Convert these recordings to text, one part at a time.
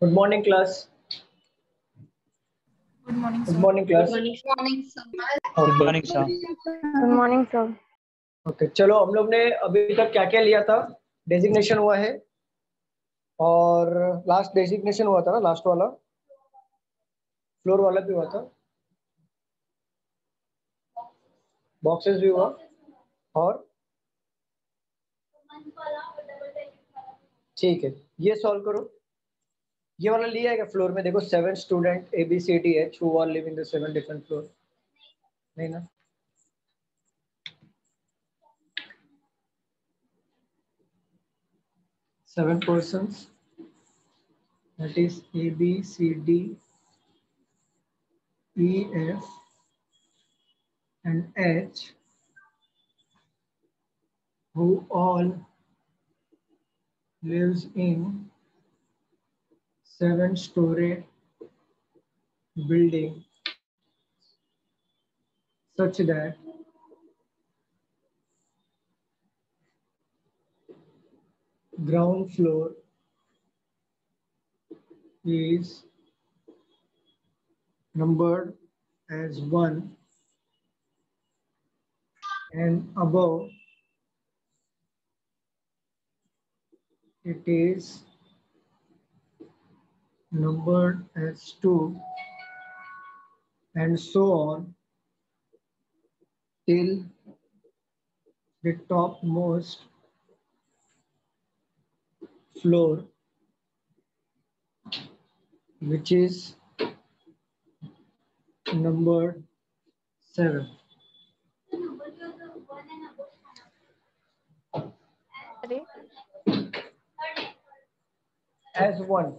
Good morning, class. Good morning, Good sir. morning, class. morning, sir. Good Okay. morning, sir. Good morning sir. Okay, चलो हम लोग ने अभी तक क्या क्या लिया था। डेजिग्नेशन हुआ है और लास्ट डेजिग्नेशन हुआ था ना, लास्ट वाला फ्लोर वाला भी हुआ था, बॉक्सेस भी हुआ और ठीक है, ये सॉल्व करो। ये वाला लिया है क्या फ्लोर में? देखो 7 student ABCDH who are living the 7 different floor. नहीं ना? Seven persons, that is ABCDEF and H, who all lives in 7-story building such that ground floor is numbered as 1 and above it is numbered as 2 and so on till the topmost floor, which is numbered 7. As 1.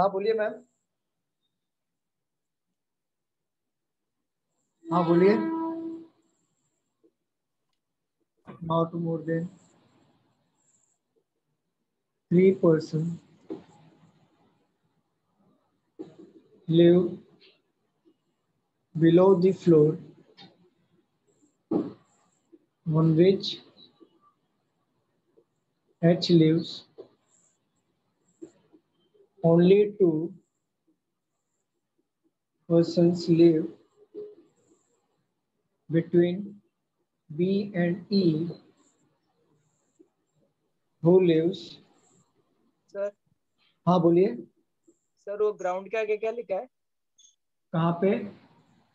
हाँ बोलिए ma'am. हाँ बोलिए। Not more than 3 persons live below the floor on which H lives. Only 2 persons live between B and E, who lives. Sir हाँ बोलिए। Sir वो ground के आगे क्या लिखा है? कहाँ पे?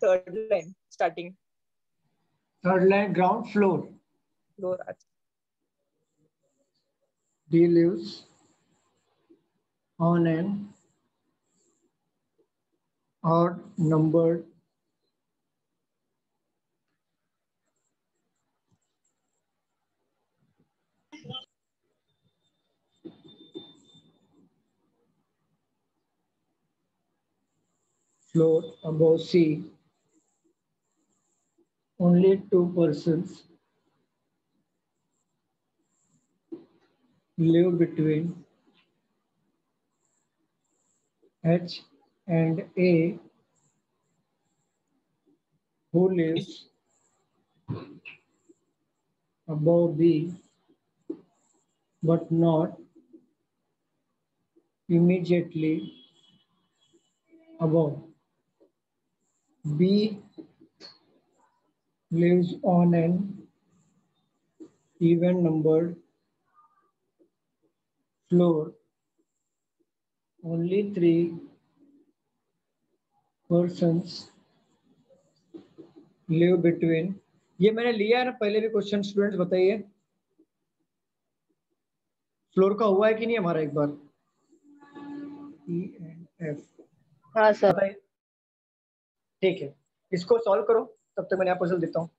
Third line starting third line ground floor. Floor. D lives on an odd numbered floor above C. Only 2 persons live between H and A, who lives above B but not immediately above. B lives on an even numbered floor. Only 3 persons live between. ये मैंने लिया है ना पहले भी question, students बताइए floor का हुआ है कि नहीं हमारा एक बार। E and F। हाँ सर। बताइए। ठीक है, इसको सॉल्व करो, तब तक मैं नया पजल देता हूँ।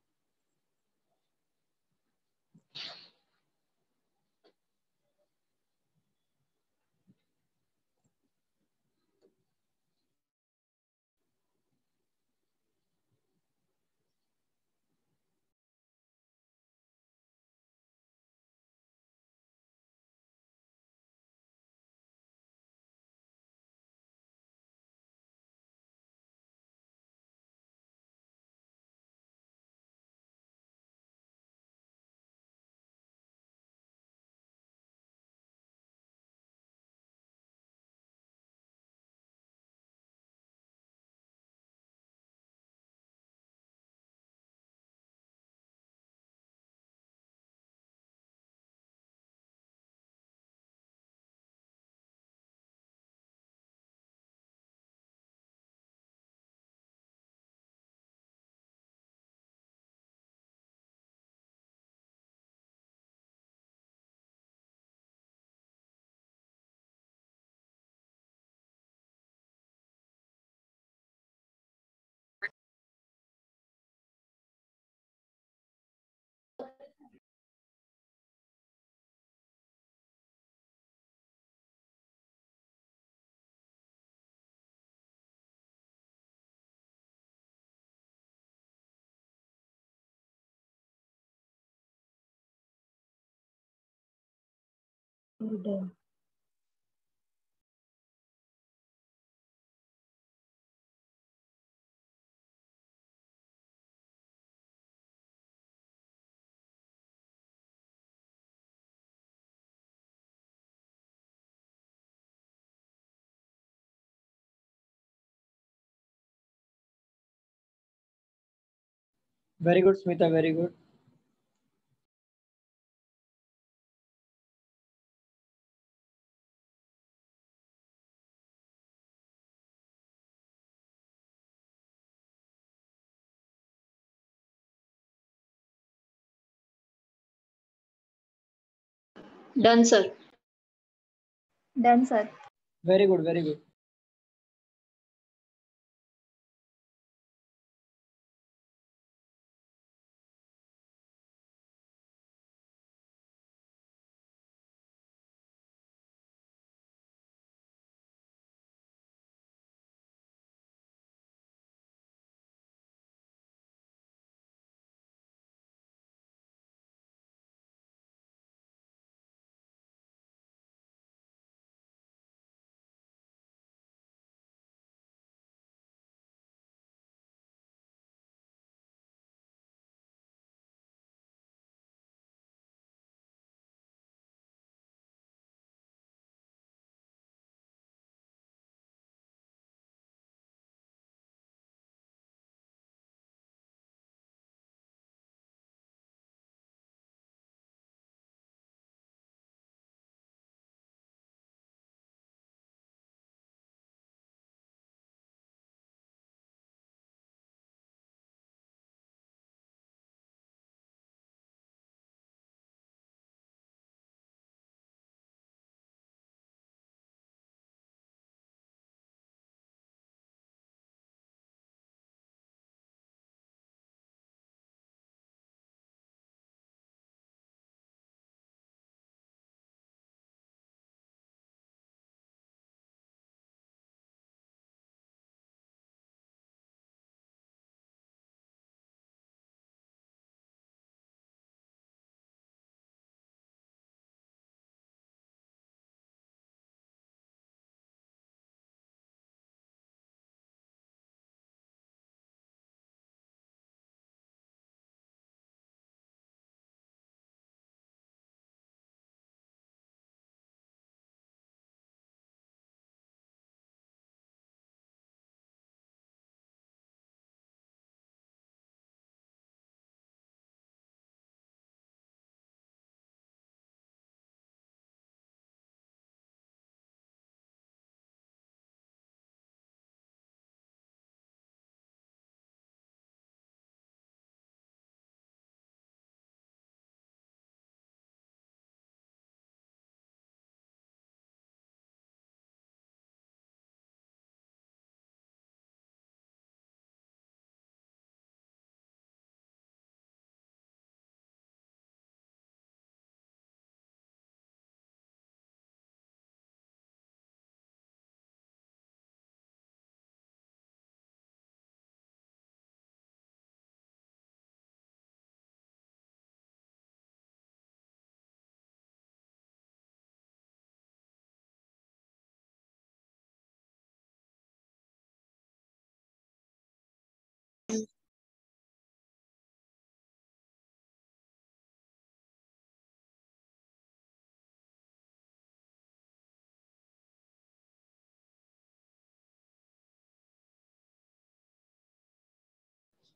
Very good Smita, very good. Done, sir. Done, sir. Very good, very good.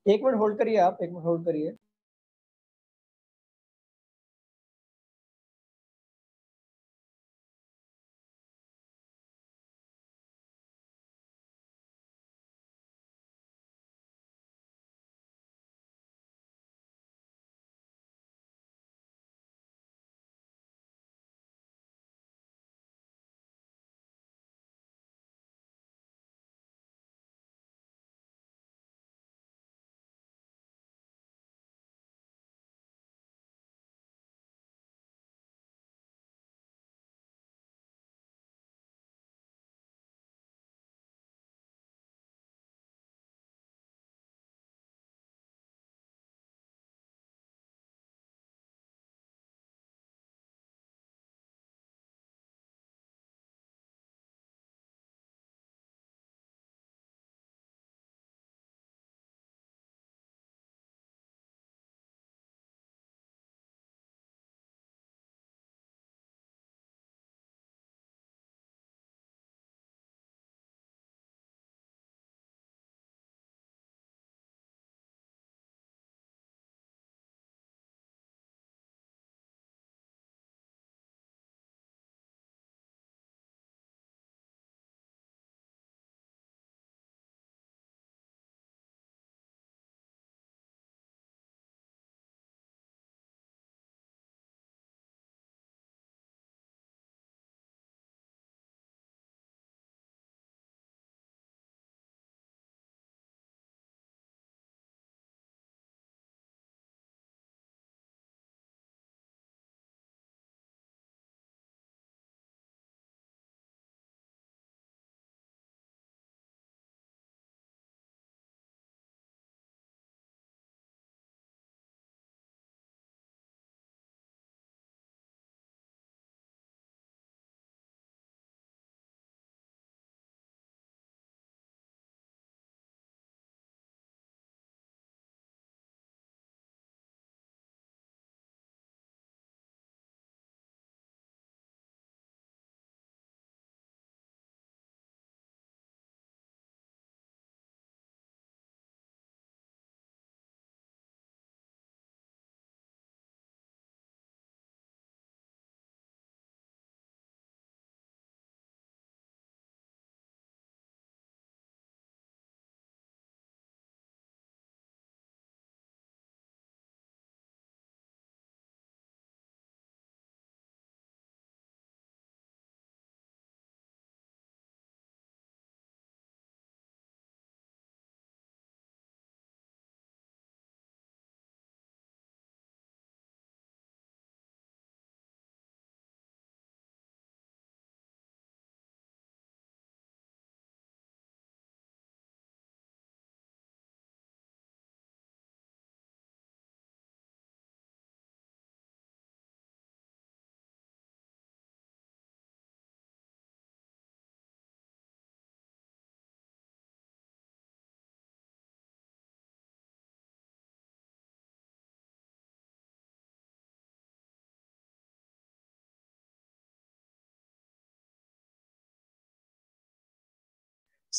एक मिनट होल्ड करिए, आप एक मिनट होल्ड करिए.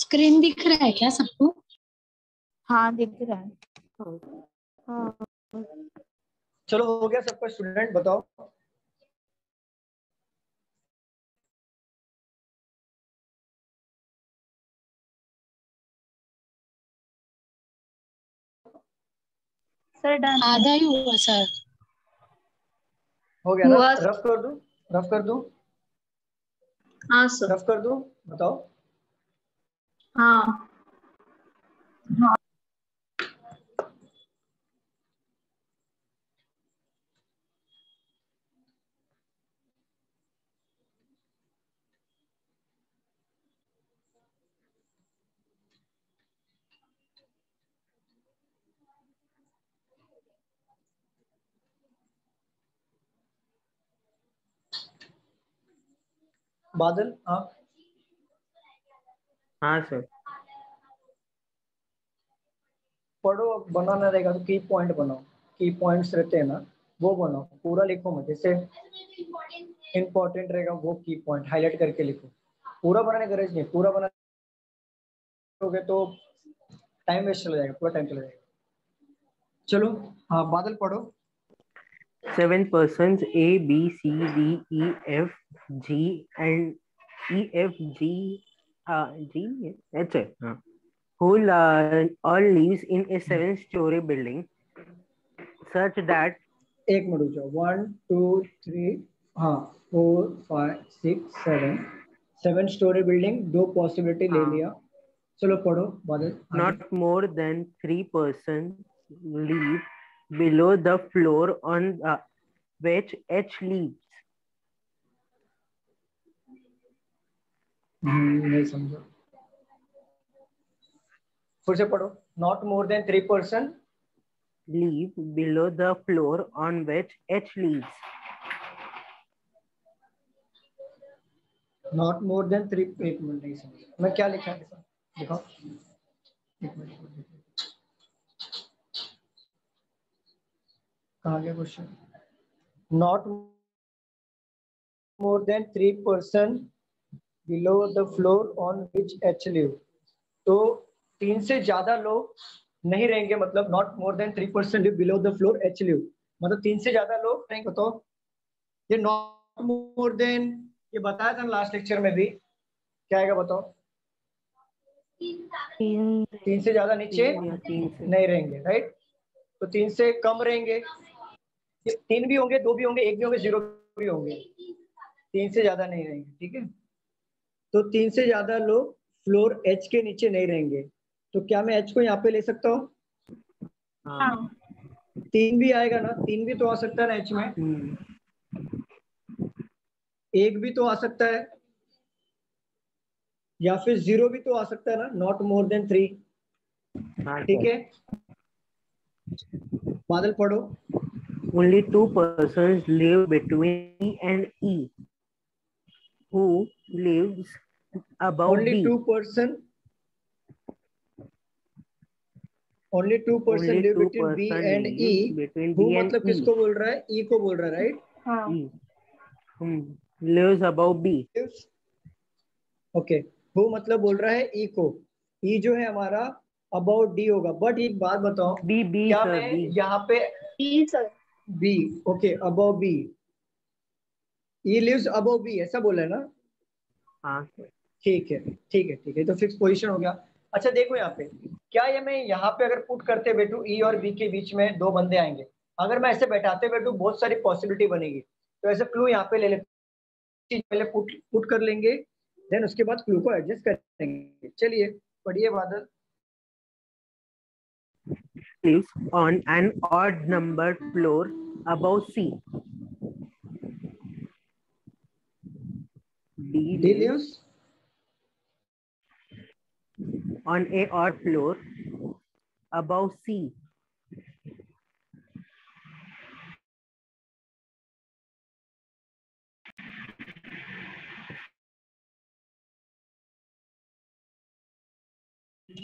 स्क्रीन दिख रहा है क्या सबको? हाँ दिख रहा है। हाँ चलो हो गया सबका, स्टूडेंट बताओ। Sir done. आधा ही हुआ सर। हो गया ना? हुआ। रफ कर दूं? रफ कर दूं? हाँ सर। रफ कर दूं? बताओ। हाँ हाँ बादल आप? हाँ सर। पढ़ो, अब बनाना रहेगा तो की पॉइंट बनाओ। की पॉइंट्स रहते हैं ना, वो बनाओ, पूरा लिखो मत। जैसे इंपॉर्टेंट रहेगा वो की पॉइंट हाईलाइट करके लिखो। पूरा बनाने की गरज नहीं, पूरा बनाओगे तो टाइम वेस्ट चला जाएगा, पूरा टाइम चला जाएगा। चलो हाँ, बादल पढ़ो। 7 persons A, B, C, D, E, F, G and E, F, G, G, that's it. Who all lives in a 7-story building such that एक मिनट रुक जाओ। 1 2 3, हाँ 4 5 6 7, 7 स्टोरी बिल्डिंग, दो पॉसिबिलिटी ले लिया। चलो पढ़ो बादल आगे। not more than 3 persons live below the floor on which H lives. नहीं समझा, फिर से पढ़ो। Not more than 3% Live below the floor on which H lives. Not more than 3, एक मिनट नहीं समझा मैं क्या लिखा है, दिखाओ। एक मिनट, कहाँ गया question? Not more than 3% below the floor on which H live. तो 3 से ज्यादा लोग नहीं रहेंगे, मतलब not more than 3% live below the floor H live, मतलब 3 से ज्यादा लोग नहीं। बताओ ये नॉट मोर देन, ये बताया था लास्ट लेक्चर में भी, क्या आएगा बताओ? 3 से ज्यादा नीचे 3 से नहीं रहेंगे, राइट? तो 3 से कम रहेंगे, 3 भी होंगे, 2 भी होंगे, 1 भी होंगे, 0 भी होंगे, 3 से ज्यादा नहीं रहेंगे, ठीक है? तो 3 से ज्यादा लोग फ्लोर एच के नीचे नहीं रहेंगे। तो क्या मैं एच को यहाँ पे ले सकता हूँ? हाँ। 3 भी आएगा ना, 3 भी तो आ सकता है ना एच में, 1 भी तो आ सकता है, या फिर 0 भी तो आ सकता है ना, नॉट मोर देन 3, ठीक है? बादल पढ़ो। Only 2 persons live between E and E. Who lives above only B? 2%, only 2% Only live 2 between B person and E. live between who B and मतलब E. किसको बोल रहा है? ई को बोल रहा है, राइट? हाँ E. Who lives above B? Okay, who मतलब बोल रहा है ई को। ई जो है हमारा अबाउट डी होगा। बट एक बात बताओ, B, B क्या sir, मैं B. यहाँ पे E sir. B, okay above B, E lives above B, ऐसा बोला है ना? हाँ sir. ठीक है ठीक है ठीक है, तो फिक्स पोजीशन हो गया। अच्छा देखो यहाँ पे, क्या ये मैं यहाँ पे अगर पुट करते बैठू ई और बी के बीच में दो बंदे आएंगे, अगर मैं ऐसे बैठाते बैठू बहुत सारी पॉसिबिलिटी बनेगी। तो ऐसे क्लू यहाँ पे ले लेते, पहले पुट पुट कर लेंगे, देन उसके बाद क्लू को एडजस्ट करेंगे। चलिए पढ़िए बादल। Lives on an odd numbered floor above C. D D lives lives on a odd floor above C.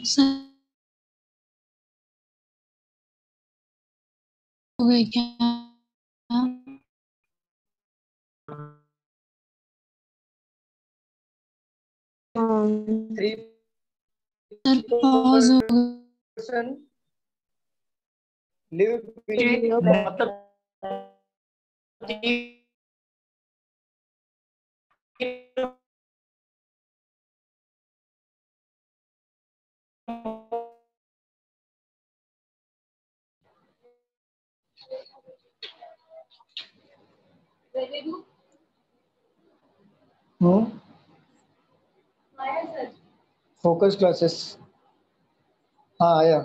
Sir हो गए क्या? 3 सर पॉज हो गया। person live below मतलब फोकस क्लासेस हाँ आया।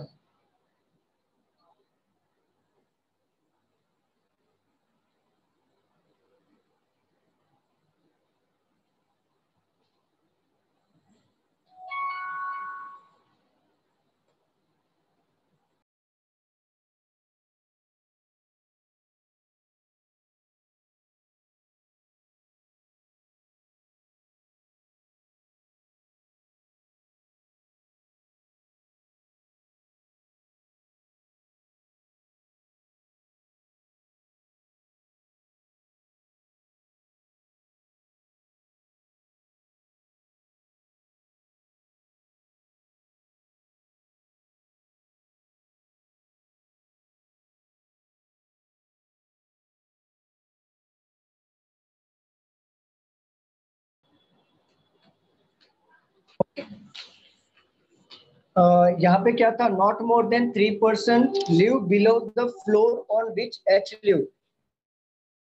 यहाँ पे क्या था, not more than 3% live below the floor on which H live.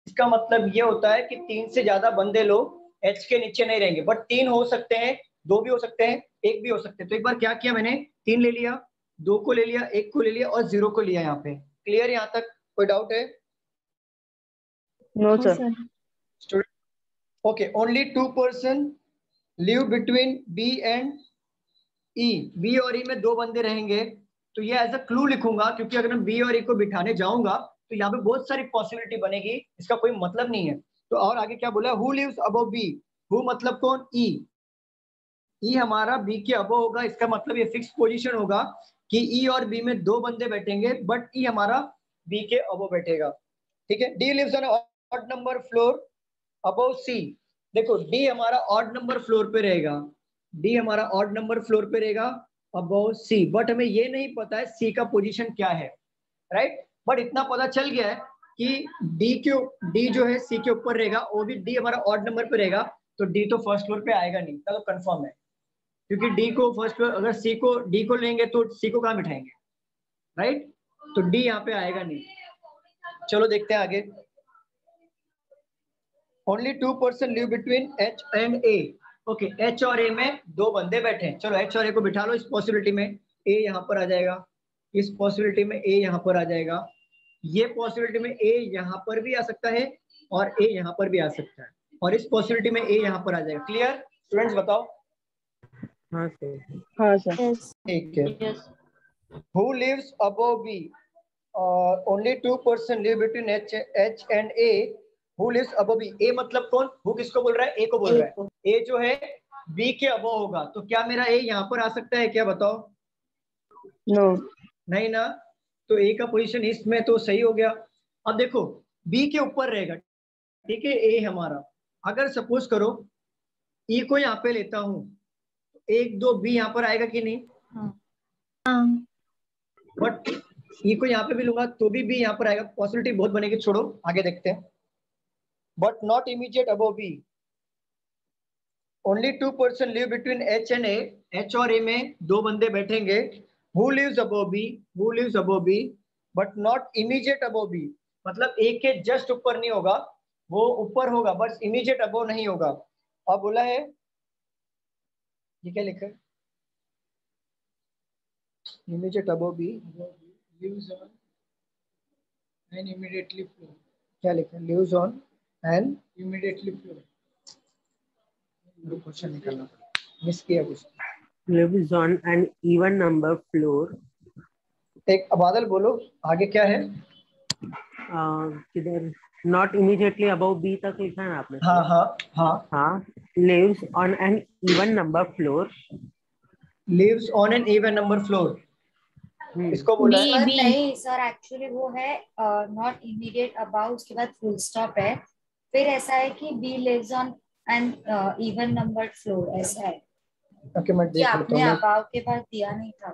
इसका मतलब ये होता है कि 3 से ज्यादा बंदे लोग एच के नीचे नहीं रहेंगे, बट 3 हो सकते हैं, 2 भी हो सकते हैं, 1 भी हो सकते हैं। तो एक बार क्या किया मैंने, 3 ले लिया, 2 को ले लिया, 1 को ले लिया और 0 को लिया। यहाँ पे क्लियर? यहाँ तक कोई डाउट है? No sir. Student okay, only 2% live between B and E. B और ई में 2 बंदे रहेंगे, तो ये एज अ क्लू लिखूंगा, क्योंकि अगर मैं बी और ई को बिठाने जाऊंगा तो यहाँ पे बहुत सारी पॉसिबिलिटी बनेगी, इसका कोई मतलब नहीं है। तो और आगे क्या बोला, who lives above B. Who मतलब कौन? ई। ई हमारा बी के अबव होगा, इसका मतलब ये फिक्स पोजीशन होगा कि ई और बी में 2 बंदे बैठेंगे, बट ई हमारा बी के अबव बैठेगा। ठीक है। D lives on odd number floor above C. देखो डी हमारा ऑड नंबर फ्लोर पे रहेगा, डी हमारा ऑड नंबर फ्लोर पे रहेगा अबव सी, बट हमें ये नहीं पता है सी का पोजीशन क्या है, राइट। बट इतना पता चल गया है कि डी जो है सी के ऊपर रहेगा, वो भी डी हमारा ऑड नंबर पे रहेगा, तो डी तो फर्स्ट फ्लोर पे आएगा नहीं, तो कंफर्म है, क्योंकि डी को फर्स्ट फ्लोर, अगर सी को डी को लेंगे तो सी को कहाँ बिठाएंगे, राइट। तो डी यहाँ पे आएगा नहीं। चलो देखते हैं आगे। Only 2% live between H and A. Okay, H और ए में 2 बंदे बैठे हैं, चलो एच और ए को बिठा लो इस पॉसिबिलिटी में। ए यहाँ पर आ जाएगा, इस पॉसिबिलिटी में ए यहाँ पर आ जाएगा, ये पॉसिबिलिटी में ए यहाँ पर भी आ सकता है और ए यहाँ पर भी आ सकता है, और इस पॉसिबिलिटी में ए यहाँ पर आ जाएगा। Clear students? बताओ। हाँ सर। हाँ सर। ठीक है। Who lives above B? Only 2% live between H and A. Who lives above B? A मतलब कौन? हु किसको बोल रहा है? ए को बोल रहा है। ए जो है बी के अबव होगा, तो क्या मेरा ए यहाँ पर आ सकता है क्या? बताओ। नो। नहीं ना, तो ए का पोजीशन इसमें तो सही हो गया। अब देखो बी के ऊपर रहेगा, ठीक है, ए हमारा। अगर सपोज करो ई को यहाँ पे लेता हूँ, 1 2 बी यहाँ पर आएगा कि नहीं? बट ई को यहाँ पे भी लूंगा तो भी बी यहाँ पर आएगा, पॉसिबिलिटी बहुत बनेगी। छोड़ो आगे देखते हैं। But not immediate above B. Only 2% live between H and A. H और ए में 2 बंदे बैठेंगे। Who lives above B? Who lives above B but not immediate above B, मतलब ए के जस्ट ऊपर नहीं होगा, वो ऊपर होगा बस इमीडिएट अबव नहीं होगा। अब बोला है, ये क्या लिखा है? Immediate above B lives on and immediately floor. क्या लिखा है? Lives on and immediately floor. Question निकालना, मिस किया कुछ। Lives on an even number floor. एक बादल बोलो आगे क्या है? किधर? Not immediately above B तक लिखा है ना आपने? हाँ हाँ हाँ। हाँ, lives on an even number floor. Lives on an even number floor, इसको बोला है। सर नहीं सर, एक्चुअली वो है नॉट इमीडिएट अबाउट, उसके बाद फुल स्टॉप है, फिर ऐसा है कि B lives on an even number floor, ऐसा है। ओके मैं ये देख लेता आपने हूँ, अबाव के बाद दिया नहीं था।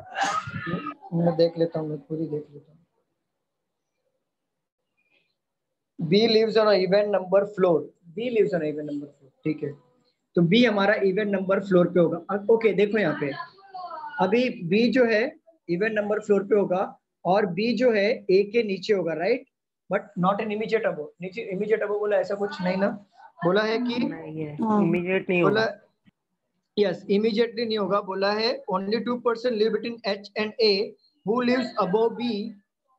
मैं देख लेता हूँ, मैं खुद ही देख लेता हूँ। B lives on even number floor, B lives on even number floor, ठीक है। तो बी हमारा इवन नंबर फ्लोर पे होगा। ओके देखो यहाँ पे अभी बी जो है इवन नंबर फ्लोर पे होगा और बी जो है ए के नीचे होगा, right, but not in immediate above. नीचे इमीडिएट अबो बोला ऐसा कुछ नहीं ना, बोला है कि नहीं है, हाँ। इमीडिएट नहीं बोला होगा। यस इमीडिएटली नहीं होगा, बोला है only 2% live between H and A who lives above B.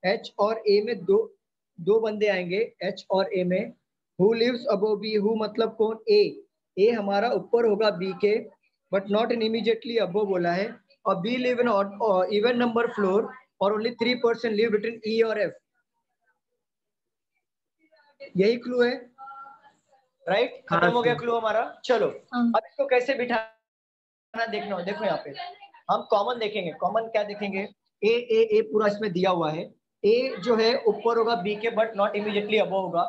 H और ए में दो बंदे आएंगे, एच और ए में। Who lives above B, who मतलब कौन, ए हमारा ऊपर होगा बी के, but not in immediately above बोला है। और B live in even number floor और ओनली 3% लिव बिटवीन ई और एफ। यही क्लू है, राइट, खत्म हो गया क्लू हमारा। चलो अब इसको कैसे बिठाना देखना हो, देखो यहाँ पे हम कॉमन देखेंगे। कॉमन क्या देखेंगे, ए पूरा इसमें दिया हुआ है। ए जो है ऊपर होगा बी के, बट नॉट इमीडिएटली अबव होगा।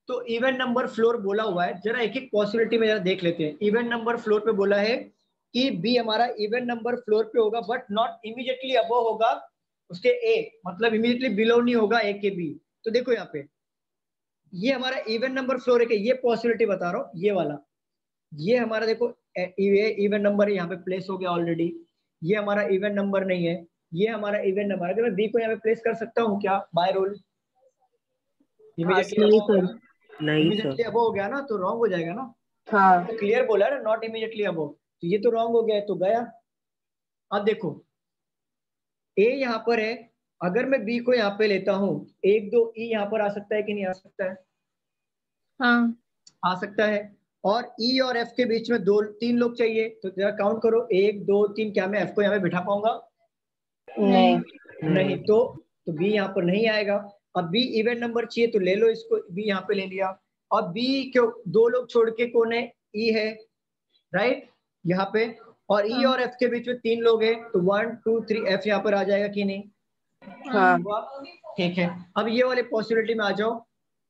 तो इवन नंबर फ्लोर बोला हुआ है, जरा एक एक पॉसिबिलिटी में जरा देख लेते हैं। इवन नंबर फ्लोर पे बोला है कि बी हमारा इवन नंबर फ्लोर पे होगा बट नॉट इमीडिएटली अबव होगा उसके ए, मतलब इमीडिएटली बिलो नहीं होगा ए के बी। तो देखो यहाँ पे ये हमारा इवन नंबर फ्लोर है, ये पॉसिबिलिटी बता रहा हूँ, ये वाला, ये हमारा देखो ये इवन नंबर यहाँ पे प्लेस हो गया ऑलरेडी। ये हमारा इवन नंबर नहीं है, ये हमारा इवन नंबर। अगर मैं बी को यहाँ पे प्लेस कर सकता हूँ क्या बाय रूल? इमीडिएटली नहीं सर। नहीं सर। इमीडिएटली अबव हो गया ना, तो रॉन्ग हो जाएगा ना। हाँ। तो क्लियर बोला है ना, नॉट इमीडिएटली अबव, तो ये तो रॉन्ग हो गया है, तो गया। अब देखो ए यहाँ पर है, अगर मैं बी को यहाँ पे लेता हूँ, 1 2 ई यहाँ पर आ सकता है कि नहीं आ सकता है? हाँ। आ सकता है। और ई और एफ के बीच में 2 3 लोग चाहिए, तो जरा काउंट करो 1 2 3। क्या मैं एफ को यहाँ पे बिठा पाऊंगा? नहीं। नहीं। तो बी यहाँ पर नहीं आएगा। अब बी इवन नंबर चाहिए तो ले लो इसको, बी यहाँ पे ले लिया। अब बी क्यों 2 लोग छोड़ के कौन है? ई है, राइट, यहाँ पे। और ई और एफ के बीच में 3 लोग हैं, तो 1 2 3 एफ यहाँ पर आ जाएगा कि नहीं? हाँ। ठीक है। अब ये वाले पॉसिबिलिटी में आ जाओ,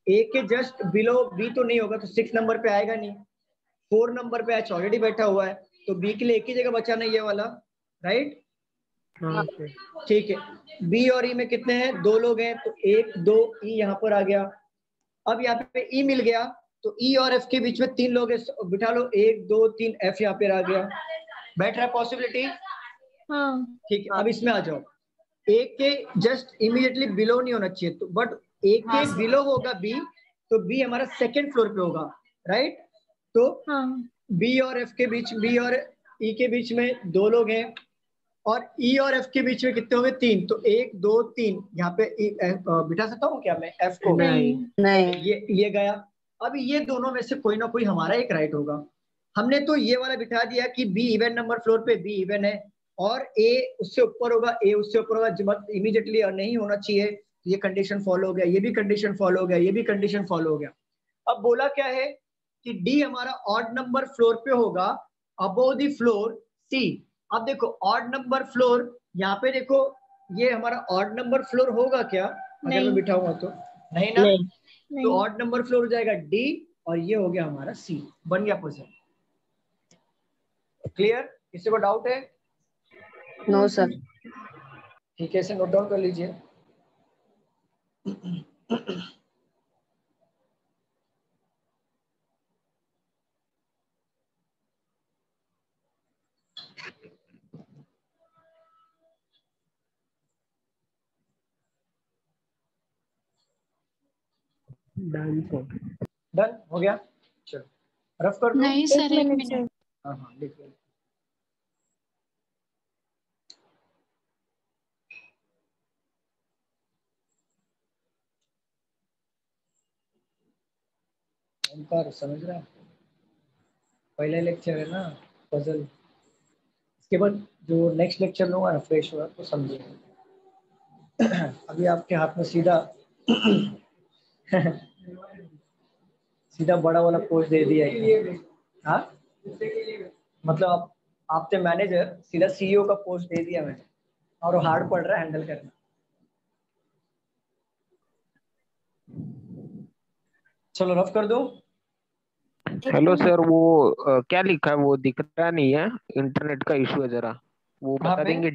ए के जस्ट बिलो बी तो नहीं होगा, तो 6 नंबर पे आएगा नहीं। 4 नंबर पे एच ऑलरेडी बैठा हुआ है, तो बी के लिए एक ही जगह बचा नहीं, ये वाला, राइट। हाँ सर। ठीक है, बी और ई में कितने हैं? 2 लोग हैं, तो 1 2 ई यहाँ पर आ गया। अब यहाँ पे ई मिल गया, तो ई और एफ के बीच में 3 लोग हैं, बिठा लो 1 2 3 एफ यहाँ पे आ गया, बैठ रहा है पॉसिबिलिटी। हाँ। ठीक है, अब इसमें आ जाओ, ए के जस्ट इमीडिएटली बिलो नहीं होना चाहिए, तो बट ए के बिलो होगा बी, तो बी हमारा सेकंड फ्लोर पे होगा, राइट। तो बी और एफ के बीच, बी और ई के बीच में 2 लोग हैं, और ई और एफ के बीच में कितने होंगे? 3। तो 1 2 3 यहाँ पे बिठा सकता हूँ क्या मैं एफ को? नहीं। नहीं। ये गया। अब ये दोनों में से कोई ना कोई हमारा एक राइट होगा। हमने तो ये वाला बिठा दिया कि बी इवन नंबर फ्लोर पे, बी इवन है, और ए उससे ऊपर होगा, ए उससे ऊपर होगा, जब इमीडिएटली नहीं होना चाहिए, ये कंडीशन फॉलो हो गया, ये भी कंडीशन फॉलो हो गया, ये भी कंडीशन फॉलो हो गया। अब बोला क्या है कि डी हमारा ऑड नंबर फ्लोर पे होगा अबोव द फ्लोर सी। अब देखो ऑड नंबर फ्लोर, यहाँ पे देखो ये हमारा ऑड नंबर फ्लोर होगा क्या अगर मैं बिठाऊंगा तो? नहीं ना। नहीं। तो ऑड नंबर फ्लोर हो जाएगा डी, और ये हो गया हमारा सी, बन गया पोजीशन। क्लियर? किसी को डाउट है? No sir. ठीक है, इसे नोट डाउन कर लीजिए। Done sir. डन हो गया। चलो रफ कर दो। नहीं सर, 1 मिनट। हाँ हाँ लिख लो। ओमकार समझ रहा है? पहला लेक्चर है ना पजल, इसके बाद जो नेक्स्ट लेक्चर लूंगा ना फ्रेश होगा तो समझिएगा। अभी आपके हाथ में सीधा सीधा बड़ा वाला पोस्ट दे दिया है। हाँ मतलब आप थे मैनेजर, सीधा सीईओ का पोस्ट दे दिया मैंने, और वो हार्ड पड़ रहा है हैंडल करना। चलो रफ कर दो। हेलो सर, वो क्या लिखा है वो दिख रहा नहीं है, इंटरनेट का इशू है जरा, वो कहाँ बता पे? देंगे।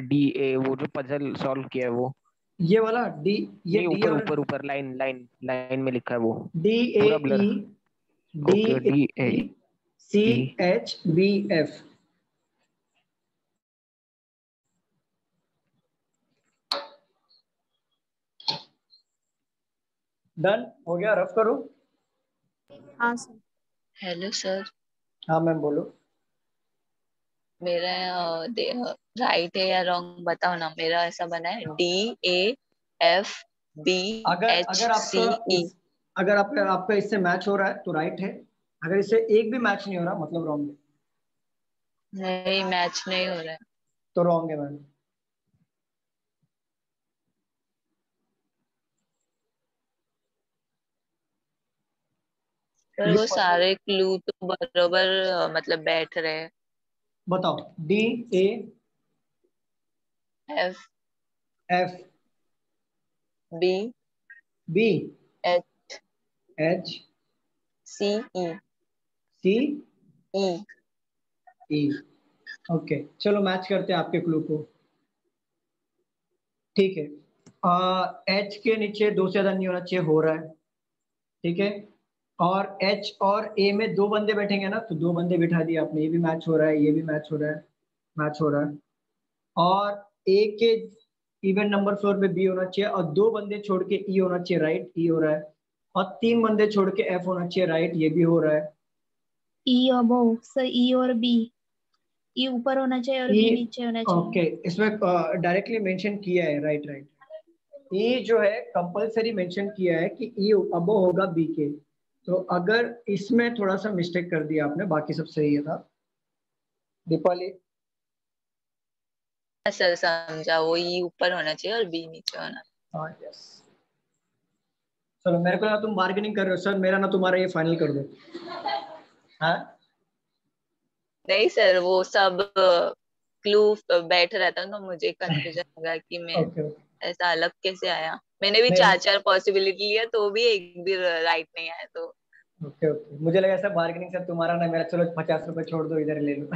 डी ए वो जो पजल सॉल्व किया है वो। ये वाला डी, ये नहीं, डी ऊपर और ऊपर ऊपर लाइन लाइन लाइन में लिखा है वो, डी ए पूरा E, blur. D okay, A D A E C E. H B F. Done हो गया, रफ करो। हाँ सर। हेलो सर, हाँ मैम बोलो। मेरा राइट है या रॉन्ग बताओ ना। मेरा ऐसा बना है DAFB अगर अगर आपका HCE। अगर आपका इससे मैच हो रहा है तो राइट है, अगर इससे एक भी मैच नहीं हो रहा मतलब रॉन्ग है। नहीं, मैच नहीं हो रहा है। तो रॉन्ग है मैम। सर ये वो पजल सारे क्लू तो बरोबर मतलब बैठ रहे हैं। बताओ। D A F F B B H H C E C E। E. Okay चलो मैच करते हैं आपके क्लू को। ठीक है, एच के नीचे दो से ज्यादा नहीं होना चाहिए, हो रहा है। ठीक है, और एच और ए में दो बंदे बैठेंगे ना, तो दो बंदे बिठा दिए आपने, ये भी मैच हो रहा है, ये भी मैच हो रहा है, मैच हो रहा है। और ए के इवन नंबर फ्लोर पे बी होना चाहिए, और दो बंदे छोड़ के ई होना चाहिए, राइट, ई हो रहा है। और तीन बंदे छोड़ के एफ होना चाहिए, राइट, ये भी हो रहा है। ई अबव सर, ई और बी। ई ऊपर होना चाहिए और ई, बी नीचे होना ओके, चाहिए। इसमें डायरेक्टली मेंशन किया है, राइट राइट। ई जो है कंपलसरी मेंशन किया है कि ई अबव होगा बी के। तो अगर इसमें थोड़ा सा मिस्टेक कर दिया आपने, बाकी सब सही है था। दीपाली। सर समझा, वो E ऊपर होना चाहिए और B नीचे होना। हाँ यस। चलो मेरे को ना तुम बार्गेनिंग कर रहे हो सर, मेरा ना तुम्हारा ये फाइनल कर दो। हाँ नहीं सर, वो सब क्लू बैठ रहता तो मुझे कंफ्यूजन लगा कि मैं ओके ओके। ऐसा अलग कैसे आया। मैंने भी नहीं चार चार पॉसिबिलिटी लिया तो भी एक भी राइट नहीं आया तो। ओके ओके, मुझे लगा ऐसा बार्गेनिंग सर तुम्हारा ना मेरा, चलो 50 रुपए छोड़ दो इधर ले लो।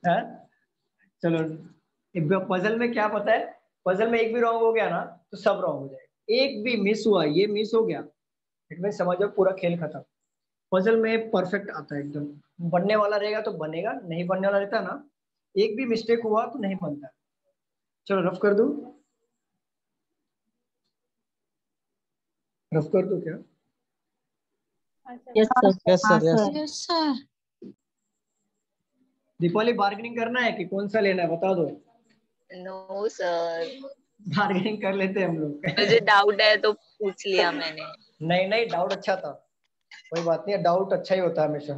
हाँ चलो, पजल में क्या पता है, पजल में एक भी रॉन्ग हो गया ना तो सब रॉन्ग हो जाएगा, एक भी मिस हुआ, ये मिस हो गया, इट मीन समझो पूरा खेल खत्म। पजल में परफेक्ट आता है एकदम, बनने वाला रहेगा तो बनेगा, नहीं बनने वाला रहता ना, एक भी मिस्टेक हुआ तो नहीं बनता। चलो रफ कर दूं, रफ कर दूं क्या? Yes sir. यस हाँ sir, yes. Sir. Yes sir. Deepawali bargaining करना है कि कौन सा लेना है बता दो। नो सर, बार्गेनिंग कर लेते हैं हम लोग। मुझे डाउट है तो पूछ लिया मैंने। नहीं नहीं, डाउट अच्छा था, कोई बात नहीं, डाउट अच्छा ही होता है हमेशा।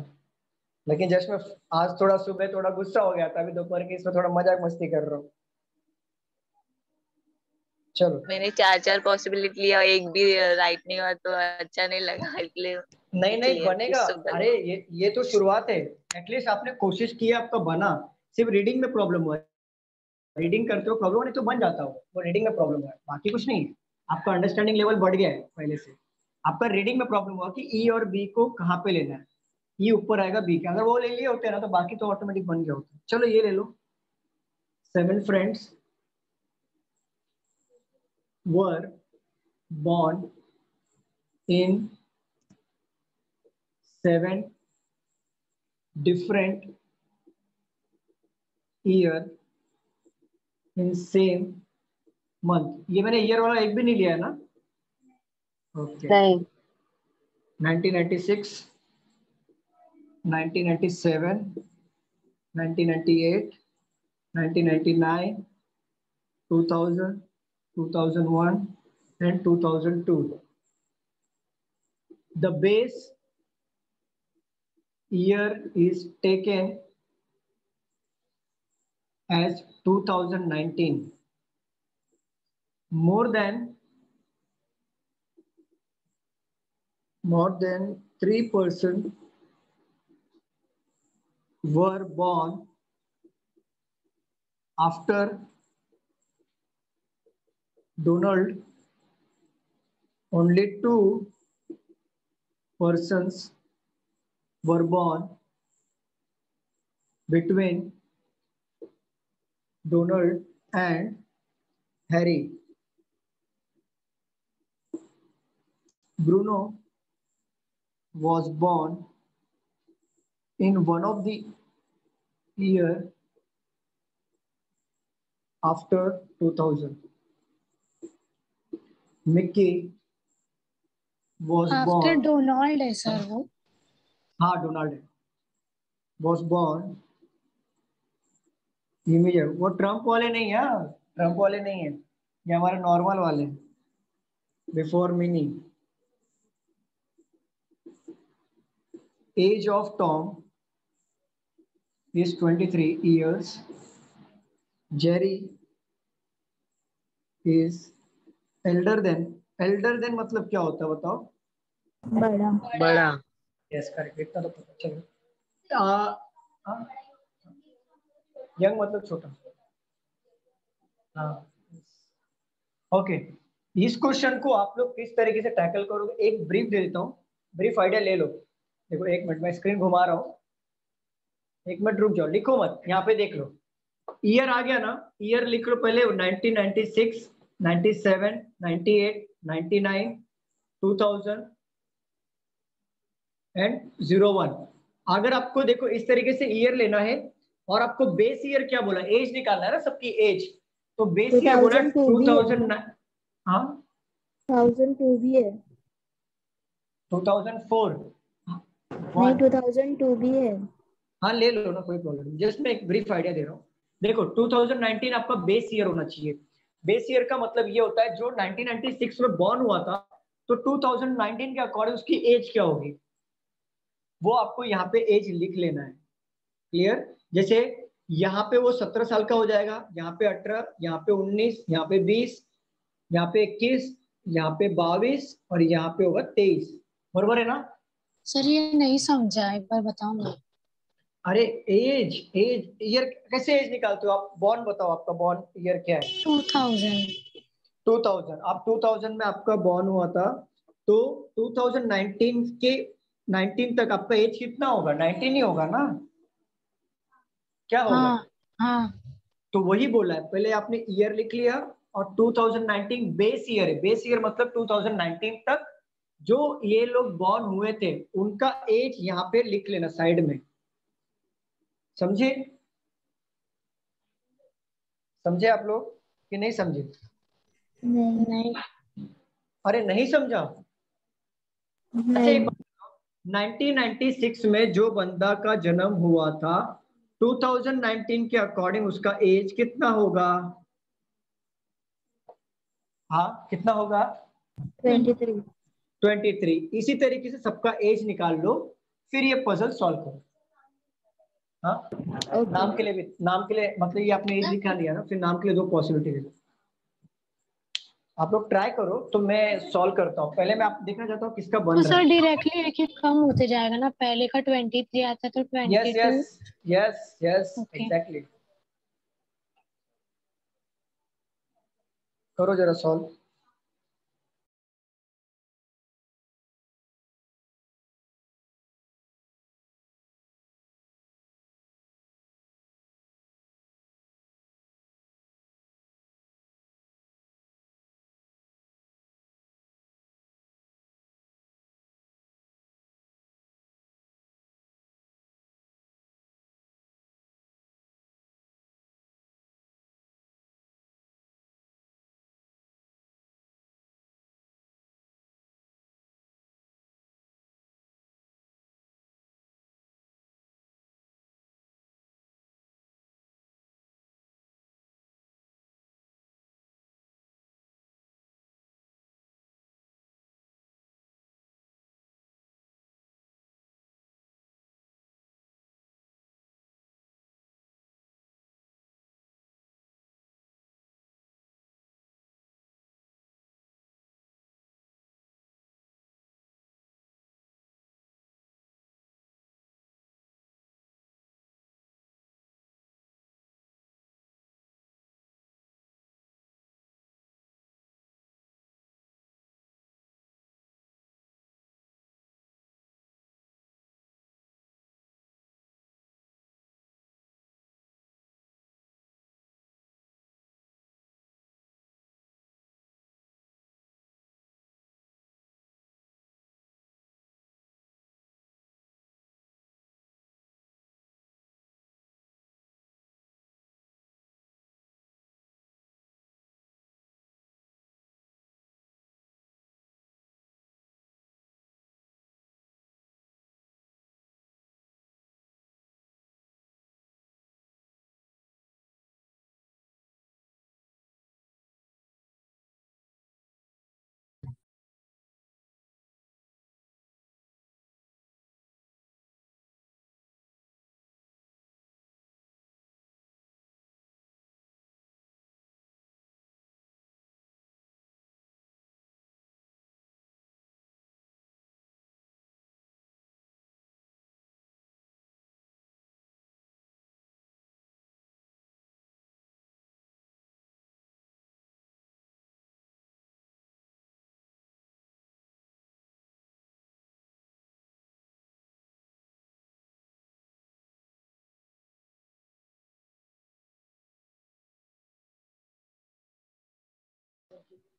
लेकिन जस्ट मैं आज थोड़ा सुबह थोड़ा गुस्सा हो गया था, अभी दोपहर के इसमें थोड़ा मजाक मस्ती कर रहा हूँ। चलो। मैंने चार चार पॉसिबिलिटी लिया, एक भी राइट नहीं हुआ तो अच्छा नहीं लगा, इसलिए नहीं पूछ नहीं लिया बनेगा, कुछ तो अरे गलत। ये तो शुरुआत है, एटलीस्ट आपने कोशिश की, आपका बना। सिर्फ रीडिंग में प्रॉब्लम हुआ है, रीडिंग करते हो प्रॉब्लम नहीं तो बन जाता हो, वो रीडिंग में प्रॉब्लम हुआ है, बाकी कुछ नहीं है। आपका अंडरस्टैंडिंग लेवल बढ़ गया है पहले से। आपका रीडिंग में प्रॉब्लम हुआ कि ई और बी को कहाँ पे लेना है, ई ऊपर आएगा बी के, अगर वो ले लिए होते हैं ना तो बाकी तो ऑटोमेटिक बन गया होता। चलो ये ले लो। 7 friends were born in 7 different year in same month। ये मैंने ईयर वाला एक भी नहीं लिया है ना? ओके। नहीं 1996, 1997, 1998, 1999, 2000, 2001 and 2002। The base year is taken as 2019। More than 3% were born after Donald, only 2 persons were born between Donald and Harry. Bruno was born in one of the year after 2000. Mickey was after born. Donald है sir वो. हाँ, Donald was born. Immediate वो Trump वाले नहीं है, Trump वाले नहीं है, ये हमारे नॉर्मल वाले. Before Mini. Age of Tom is 23 years. Jerry is elder than मतलब क्या होता है बताओ? बड़ा. बड़ा. यस करेक्ट, इतना तो पता चलो. यंग मतलब छोटा. हाँ ओके. इस क्वेश्चन को आप लोग किस तरीके से टैकल करोगे, एक ब्रीफ दे देता हूँ, ब्रीफ आइडिया ले लो. देखो एक मिनट, मैं स्क्रीन घुमा रहा हूँ, एक मिनट रुक जाओ, लिखो मत, यहाँ पे देख लो. ईयर आ गया ना, ईयर लिख लो पहले. 1996, 97, 98, 99, 2000 एंड 01. अगर आपको देखो इस तरीके से ईयर लेना है और आपको बेस ईयर क्या बोला, एज निकालना है ना सबकी एज, तो बेस ईयर बोला 2000. हाँ 2002 भी है. 2004 नहीं 2002 भी है. हाँ ले लो ना, कोई प्रॉब्लम नहीं. जस्ट मैं एक ब्रीफ आइडिया दे रहा हूँ. देखो 2019 आपका बेस ईयर होना चाहिए. बेस ईयर का मतलब ये होता है जो 1996 में बॉर्न हुआ था, तो 2019 के अकॉर्डिंग उसकी एज क्या होगी, वो आपको यहाँ पे एज लिख लेना है. क्लियर? जैसे यहाँ पे वो 17 साल का हो जाएगा, यहाँ पे 18, यहाँ पे 19, यहाँ पे 20, यहाँ पे 21, यहाँ पे 22 और यहाँ पे होगा 23. बरोबर है ना? सर ये नहीं समझा, एक बार बताओ ना. अरे एज ईयर कैसे एज निकालते हो आप? बॉर्न बताओ, आपका बॉर्न ईयर क्या है? 2000. 2000. आप 2000 में आपका बॉर्न हुआ था, तो 2019 के 19 तक आपका एज कितना होगा? 19 ही होगा ना? क्या होगा? हाँ हाँ. तो वही बोला है, पहले आपने ईयर लिख लिया और 2019 बेस ईयर है. बेस ईयर मतलब 2019 तक जो ये लोग बॉर्न हुए थे उनका एज यहाँ पे लिख लेना साइड में. समझे? समझे आप लोग कि नहीं समझे? नहीं. अरे नहीं समझा? अच्छा एक 1996 में जो बंदा का जन्म हुआ था, 2019 के अकॉर्डिंग उसका एज कितना होगा? हाँ कितना होगा? 23. 23. इसी तरीके से सबका एज निकाल लो, फिर ये पजल सॉल्व करो. हाँ Okay. नाम के लिए भी, नाम के लिए मतलब ये आपने एज निकाल लिया ना, फिर नाम के लिए 2 पॉसिबिलिटी दे दो. आप लोग ट्राई करो, तो मैं सॉल्व करता हूँ. पहले मैं आप देखना चाहता हूँ किसका बन तो रहा सर है. डायरेक्टली एक एक कम होते जाएगा ना, पहले का 23 आता तो yes 22. Yes yes yes Okay. Exactly. करो जरा सॉल्व.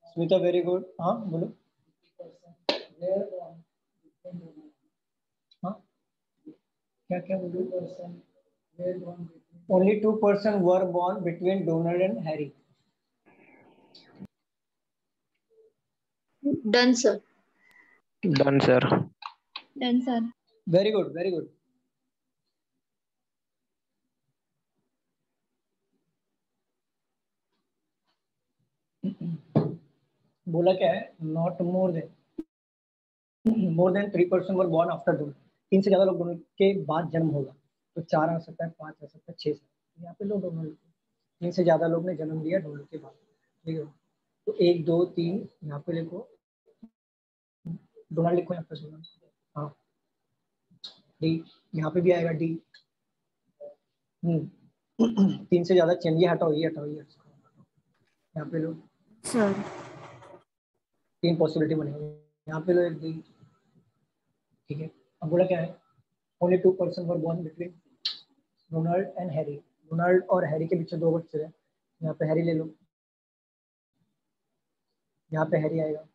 Smita very good. हाँ बोलो। हाँ क्या क्या बोलो। Only 2% were born between Donald and Harry. Done, sir. Done, sir. Done, sir. Very good, very good. बोला क्या है? Not more than 3% were born after Donald. 3 से ज्यादा लोग डोनाल्ड के बाद जन्म होगा, तो 4 आ सकता है, 5 आ सकता है, 6 यहाँ पे लो डोनाल्ड। 3 से ज्यादा लोग ने जन्म लिया डोनाल्ड के बाद, ठीक है। तो 1 2 3 यहाँ पे लिखो, डोनाल्ड लिखो यहाँ पे डोनाल्ड। हाँ डी यहाँ पे भी आएगा डी। 3 से ज्यादा चाहिए, हटाओ ये हटाओ ये यहाँ पे लो सर। 3 पॉसिबिलिटी बनेगी, यहाँ पे लो एक डी, ठीक है। अब बोला क्या है? Only 2% were born between Donald and Harry. Donald और हैरी के पीछे 2 बच्चे हैं, यहाँ पे हैरी ले लो, यहाँ पे हैरी आएगा,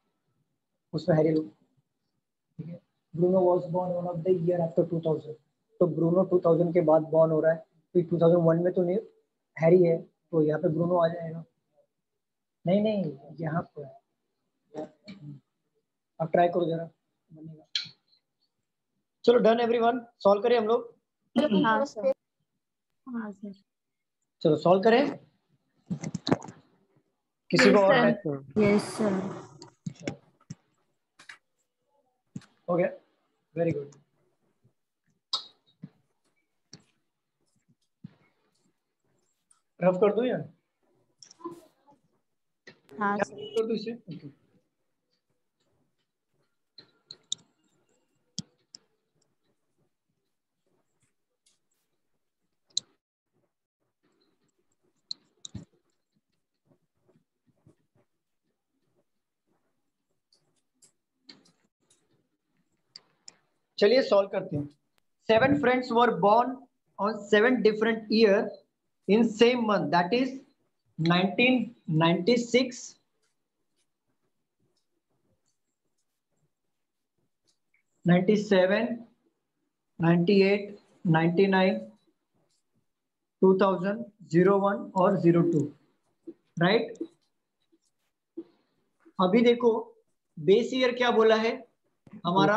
उसमें हैरी लो, ठीक है। Bruno was born one of the year after 2000, तो ब्रूनो 2000 के बाद बॉर्न हो रहा है, तो 2001 में तो नहीं हैरी है, तो यहाँ पे ब्रूनो आ जाएगा। नहीं नहीं यहाँ पे अब ट्राई करो जरा, बनेगा। चलो डन एवरीवन, सॉल्व करें हम लोग। हाँ सर। हाँ सर। चलो सॉल्व करें। किसी को और है? Yes sir. हो गया, वेरी गुड। रफ कर दूं या? हाँ सर। कर दूं इसे? ओके। चलिए सॉल्व करते हैं। 7 friends were born on 7 different years in same month, that is 1996, 97, 98, 99, 2000, 01 और 02, राइट। अभी देखो बेस ईयर क्या बोला है हमारा?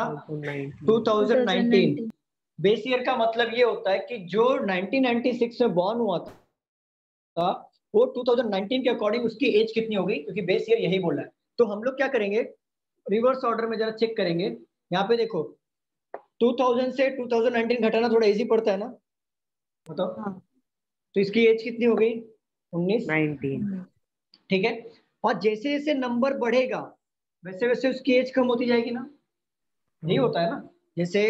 2019। बेस ईयर का मतलब ये होता है कि जो 1996 में बॉर्न हुआ था वो 2019 के अकॉर्डिंग उसकी एज कितनी होगी, क्योंकि बेस ईयर यही बोला है। तो हम लोग क्या करेंगे, रिवर्स ऑर्डर में जरा चेक करेंगे। यहाँ पे देखो 2000 से 2019 घटाना थोड़ा इजी पड़ता है ना, बताओ। हाँ। तो इसकी एज कितनी हो गई? 19। ठीक है। और जैसे जैसे नंबर बढ़ेगा वैसे वैसे उसकी एज कम होती जाएगी ना, नहीं होता है ना। जैसे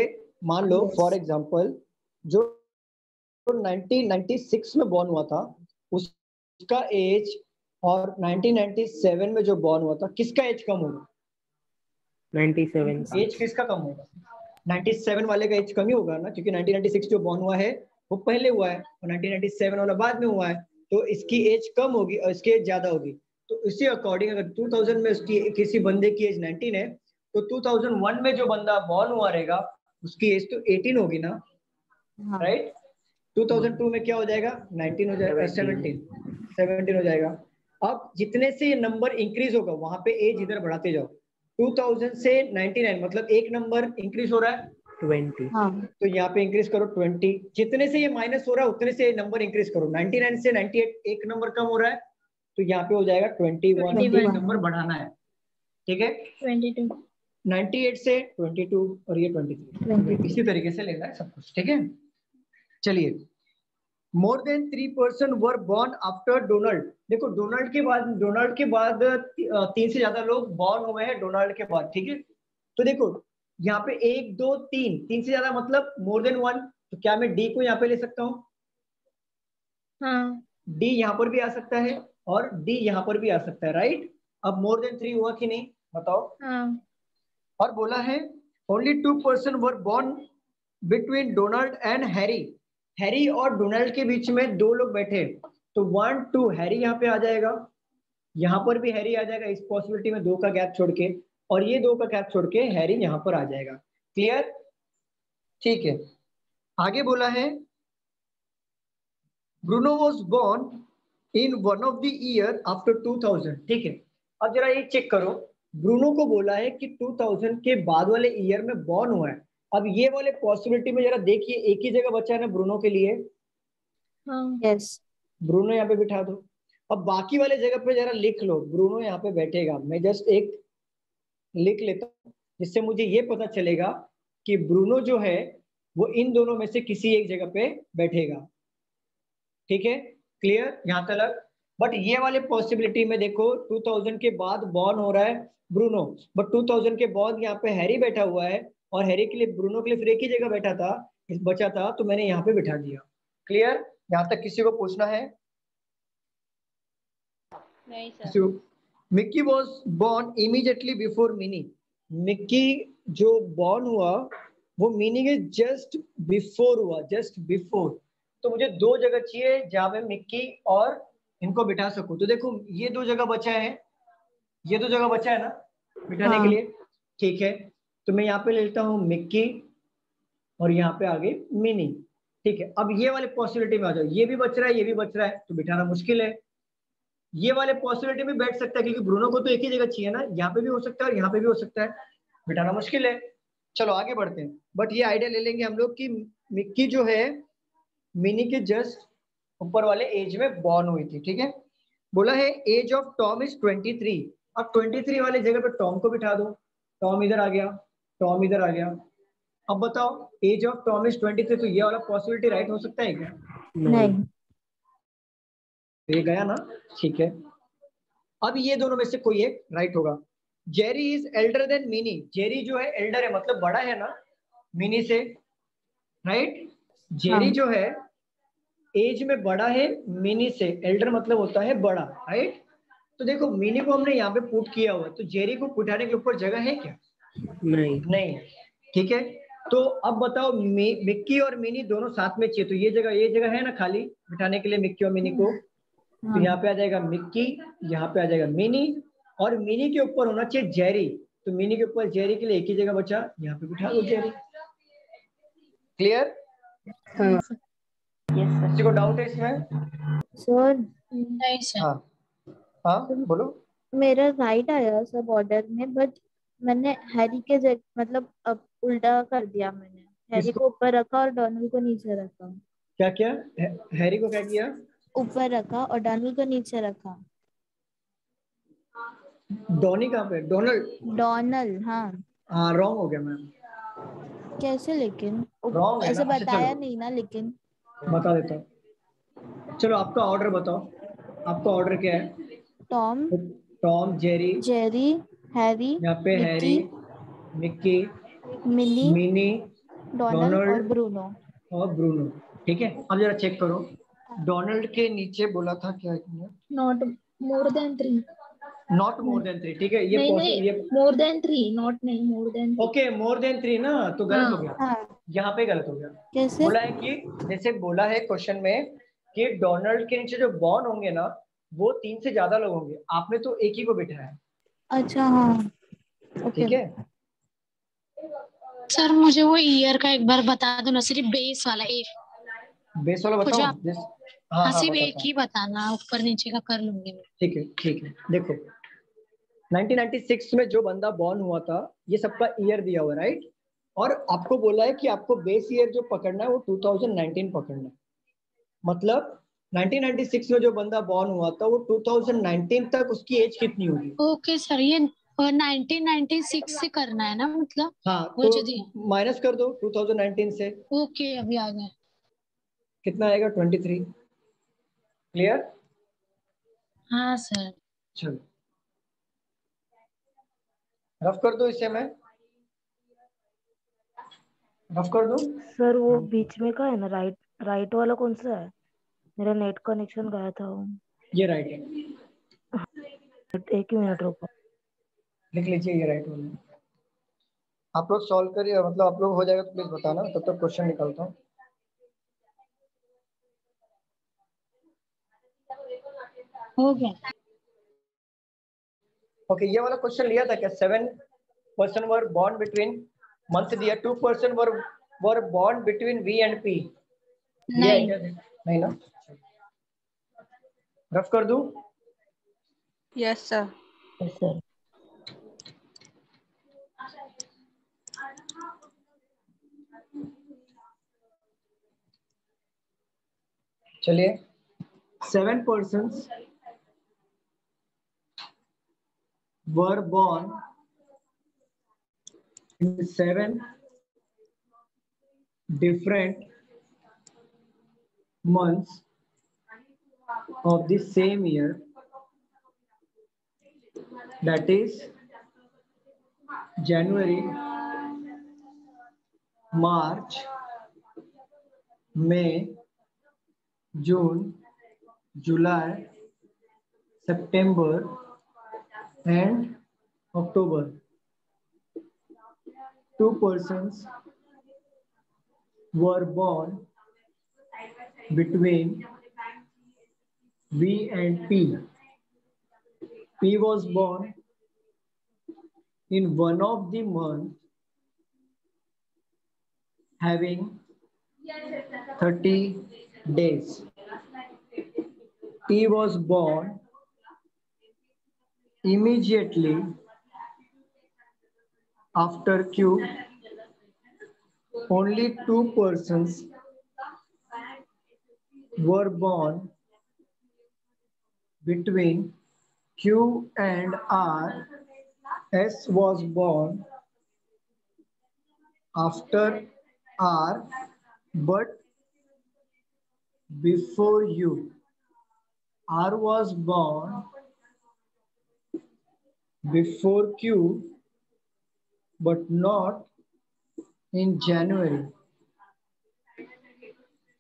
मान लो फॉर एग्जांपल जो 1996 में बॉर्न हुआ था उसका एज और 1997 में जो बॉर्न हुआ था किसका एज कम होगा? 97। एज किसका कम होगा? 97 वाले का एज कम ही होगा ना, क्योंकि 1996 जो बॉर्न हुआ है वो पहले हुआ है और 1997 वाला बाद में हुआ है, तो इसकी एज कम होगी और इसकी एज ज्यादा होगी। तो इसी अकॉर्डिंग अगर 2000 में उसकी किसी बंदे की एज 19 है तो 2001 में जो बंदा बॉर्न हुआ रहेगा उसकी एज तो 18 होगी ना, राइट। 2002 में क्या हो जाएगा? 19 हो जाएगा, 17 हो जाएगा। अब जितने से ये नंबर इंक्रीज होगा वहां पे एज इधर बढ़ाते जाओ। 2000 से 99 मतलब एक नंबर इंक्रीज हो रहा है 20। हाँ। तो यहाँ पे इंक्रीज करो 20। जितने से ये माइनस हो रहा है उतने से नंबर इंक्रीज करो। 99 से 98 एक नंबर कम हो रहा है तो यहाँ पे हो जाएगा 21। एक नंबर बढ़ाना है, ठीक है। 22। 98 से 22 और ये 23। इसी तरीके से लेना है सब कुछ, ठीक है। चलिए more than 3% were born after Donald. देखो डोनाल्ड के बाद 3 से ज्यादा लोग बॉर्न हुए हैं डोनाल्ड के बाद, ठीक है। तो देखो यहाँ पे 1 2 3 से ज्यादा मतलब मोर देन 1, तो क्या मैं डी को यहाँ पे ले सकता हूँ? हाँ। डी यहाँ पर भी आ सकता है और डी यहाँ पर भी आ सकता है, राइट। अब मोर देन 3 हुआ कि नहीं बताओ? हाँ। और बोला है only 2% were born between Donald and Harry. Harry और डोनाल्ड के बीच में 2 लोग बैठे, तो 1 2 हैरी यहाँ पे आ जाएगा, यहाँ पर भी हैरी आ जाएगा इस पॉसिबिलिटी में, 2 का गैप छोड़ के, और ये 2 का गैप छोड़ के हैरी यहाँ पर आ जाएगा। क्लियर? ठीक है, आगे बोला है Bruno was born in one of the year after 2000। ठीक है, अब जरा ये चेक करो, ब्रूनो को बोला है कि 2000 के बाद वाले ईयर में बॉर्न हुआ है। अब ये वाले पॉसिबिलिटी में जरा देखिए, एक ही जगह बचा है ना ब्रूनो के लिए, यस ब्रूनो यहाँ पे बिठा दो। अब बाकी वाले जगह पे जरा लिख लो, ब्रूनो यहाँ पे बैठेगा। मैं जस्ट एक लिख लेता हूँ जिससे मुझे ये पता चलेगा कि ब्रूनो जो है वो इन दोनों में से किसी एक जगह पे बैठेगा। ठीक है, क्लियर यहाँ तक? बट ये वाले पॉसिबिलिटी में देखो 2000 के बाद बॉर्न हो रहा है ब्रूनो, बट 2000 के बाद यहाँ पे हैरी बैठा हुआ है, और हैरी के लिए ब्रूनो के लिए फिर एक ही जगह बैठा था, बचा था, तो मैंने यहाँ पे बिठा दिया। क्लियर? यहाँ तक किसी को पूछना है? नहीं sir. Mickey was born immediately before mini. Mickey जो बॉर्न हुआ वो मिनी के जस्ट बिफोर हुआ, जस्ट बिफोर। तो मुझे 2 जगह चाहिए जहां पे मिक्की और इनको बिठा सकूं। तो देखो ये 2 जगह बचा है, ये 2 जगह बचा है ना बिठाने के लिए। ठीक है, तो मैं यहाँ पे ले लेता हूँ मिक्की और यहाँ पे आगे मिनी। ठीक है, अब ये वाले पॉसिबिलिटी में आ जाओ, ये भी बच रहा है, ये भी बच रहा है, तो बिठाना मुश्किल है। ये वाले पॉसिबिलिटी में बैठ सकता है क्योंकि ब्रूनो को तो एक ही जगह चाहिए ना, यहाँ पे भी हो सकता है और यहाँ पे भी हो सकता है, बिठाना मुश्किल है। चलो आगे बढ़ते हैं, बट ये आइडिया ले लेंगे हम लोग कि मिक्की जो है मिनी के जस्ट ऊपर वाले एज में बॉर्न हुई थी। ठीक है, बोला है एज ऑफ टॉम इज 23। अब 23 वाले जगह पे टॉम को बिठा दो, टॉम इधर आ गया, टॉम इधर आ गया। अब बताओ एज ऑफ टॉम इज 23, तो ये वाला पॉसिबिलिटी राइट हो सकता है क्या? नहीं। ये गया ना? ठीक है, अब ये दोनों में से कोई एक राइट होगा। Jerry is elder than Mini. Jerry जो है एल्डर है, मतलब बड़ा है ना मिनी से, राइट? जेरी जो है एज में बड़ा है मिनी से, एल्डर मतलब होता है बड़ा, राइट? तो देखो मिनी को हमने यहाँ पे पुट किया हुआ, तो जेरी को बिठाने के ऊपर जगह है क्या? नहीं। ठीक है, तो अब बताओ मिक्की और मिनी दोनों साथ में चाहिए, तो ये जगह है ना खाली बिठाने के लिए मिक्की और मिनी को। तो यहाँ पे आ जाएगा मिक्की, यहाँ पे आ जाएगा मिनी, और मिनी के ऊपर होना चाहिए जेरी। तो मिनी के ऊपर जेरी के लिए एक ही जगह बचा, यहाँ पे बिठा दो जेरी। क्लियर? किसी को डाउट है इसमें? सर नहीं सर। हाँ हाँ बोलो। मेरा राइट आया सब ऑर्डर में, बट मैंने हैरी के जगह मतलब अब उल्टा कर दिया। मैंने हैरी को ऊपर रखा और डोनाल्ड को नीचे रखा। क्या क्या? हैरी को क्या किया? ऊपर रखा और डोनाल्ड को नीचे रखा। डॉनी कहाँ पे? डोनाल्ड? डोनाल्ड, हाँ। हाँ रॉन्ग हो गया मैम। कैसे लेकिन? Wrong है ऐसे ना? अच्छा, बताया चलो नहीं ना, लेकिन बता देता हूँ। चलो आपका ऑर्डर बताओ, आपका ऑर्डर क्या है? Tom, Tom, Jerry, Jerry, Harry, यहाँ पे Harry, Mickey, Mickey, mini, mini, Donald और ब्रूनो। और ब्रूनो। ठीक है, अब जरा चेक करो, डोनाल्ड के नीचे बोला था क्या? Not more than 3। Not more than 3। ठीक है, ये नहीं, मोर देन 3, नॉट नहीं, more than 3। Okay, more than 3 ना, तो गलत हो गया। हाँ। यहाँ पे गलत हो गया। कैसे? बोला है कि जैसे बोला है क्वेश्चन में कि डोनाल्ड के नीचे जो बॉर्न होंगे ना वो 3 से ज्यादा लोग होंगे, आपने तो एक ही को बिठाया है। अच्छा, हाँ। ठीक है, सर मुझे वो ईयर का एक बार बता दो ना, सिर्फ बेस वाला एक। बेस वाला मुझे बताओ। आप हाँ हाँ सिर्फ बताता एक हूँ। ही बताना, ऊपर नीचे का कर लूंगी मैं। ठीक है ठीक है, देखो 1996 में जो बंदा बॉर्न हुआ था ये सबका ईयर दिया हुआ है, राइट? और आपको बोला है कि आपको बेस ईयर जो पकड़ना है वो 2019 पकड़ना है। मतलब 1996 में जो बंदा बॉर्न हुआ था वो 2019 तक उसकी एज कितनी होगी? ओके सर, ये 1996 से करना है ना, मतलब? हाँ, वो जो तो माइनस कर दो 2019 से। ओके, अभी आ गया। कितना आएगा? 23। क्लियर? हाँ सर। चलो रफ कर दो इसे, मैं रफ कर दूं? सर वो बीच में का है ना, राइट राइट वाला कौन सा है? मेरा नेट कनेक्शन गया था वो। ये राइट है, एक ही मिनट रुको। लिख लीजिए, ये राइट वाला है। आप लोग सॉल्व करिए, मतलब आप लोग हो जाएगा तो प्लीज बताना, तब तक क्वेश्चन निकालता हूँ। हो गया। ओके ये वाला क्वेश्चन लिया था क्या? 7% वर बॉन्ड बिटवीन मंथ दिया, 2% वर बॉन्ड बिटवीन वी एंड पी दिया है क्या? नहीं ना, रफ कर दूं? Yes sir. Yes sir. चलिए 7 persons were born in 7 different months of the same year, that is January, March, May, June, July, September and October. 2 persons were born between V and P. P was born in one of the months having 30 days. T was born immediately after Q. Only 2 persons were born between Q and R. S was born after R but before U. R was born before Q but not in January.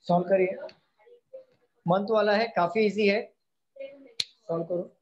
Solve करिए, month वाला है, काफी easy है, solve करो।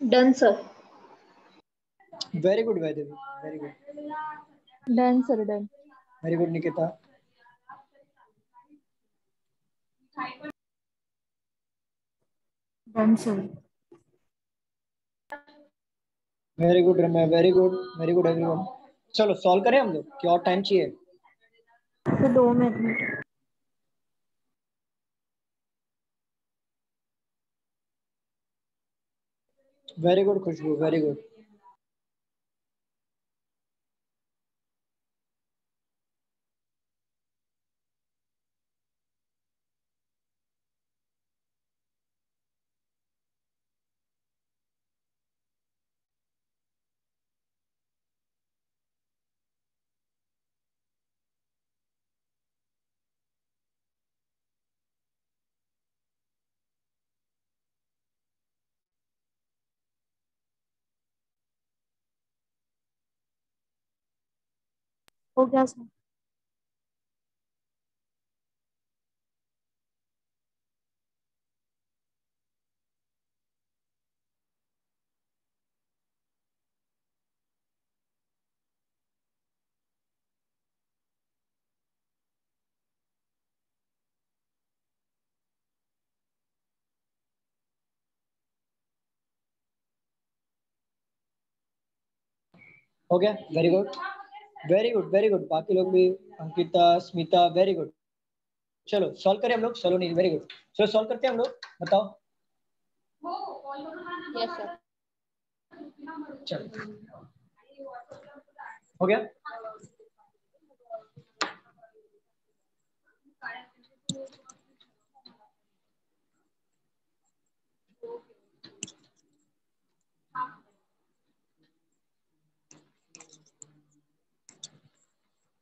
Done sir. Very good Vaidevi, very good, done sir, done. Very good Nikita. Done sir. Very good Ramya, very good, very good everyone. चलो solve करें हम लोग कि और टाइम चाहिए? तो 2 मिनट। Very good Khushboo, very good. हो गया सर। हो गया, very good very good very good. बाकी लोग भी, अंकिता, स्मिता, वेरी गुड। चलो सॉल्व करें हम लोग। चलो नहीं, वेरी गुड। चलो सॉल्व करते हैं हम लोग, बताओ। Yes sir. चलो हो गया।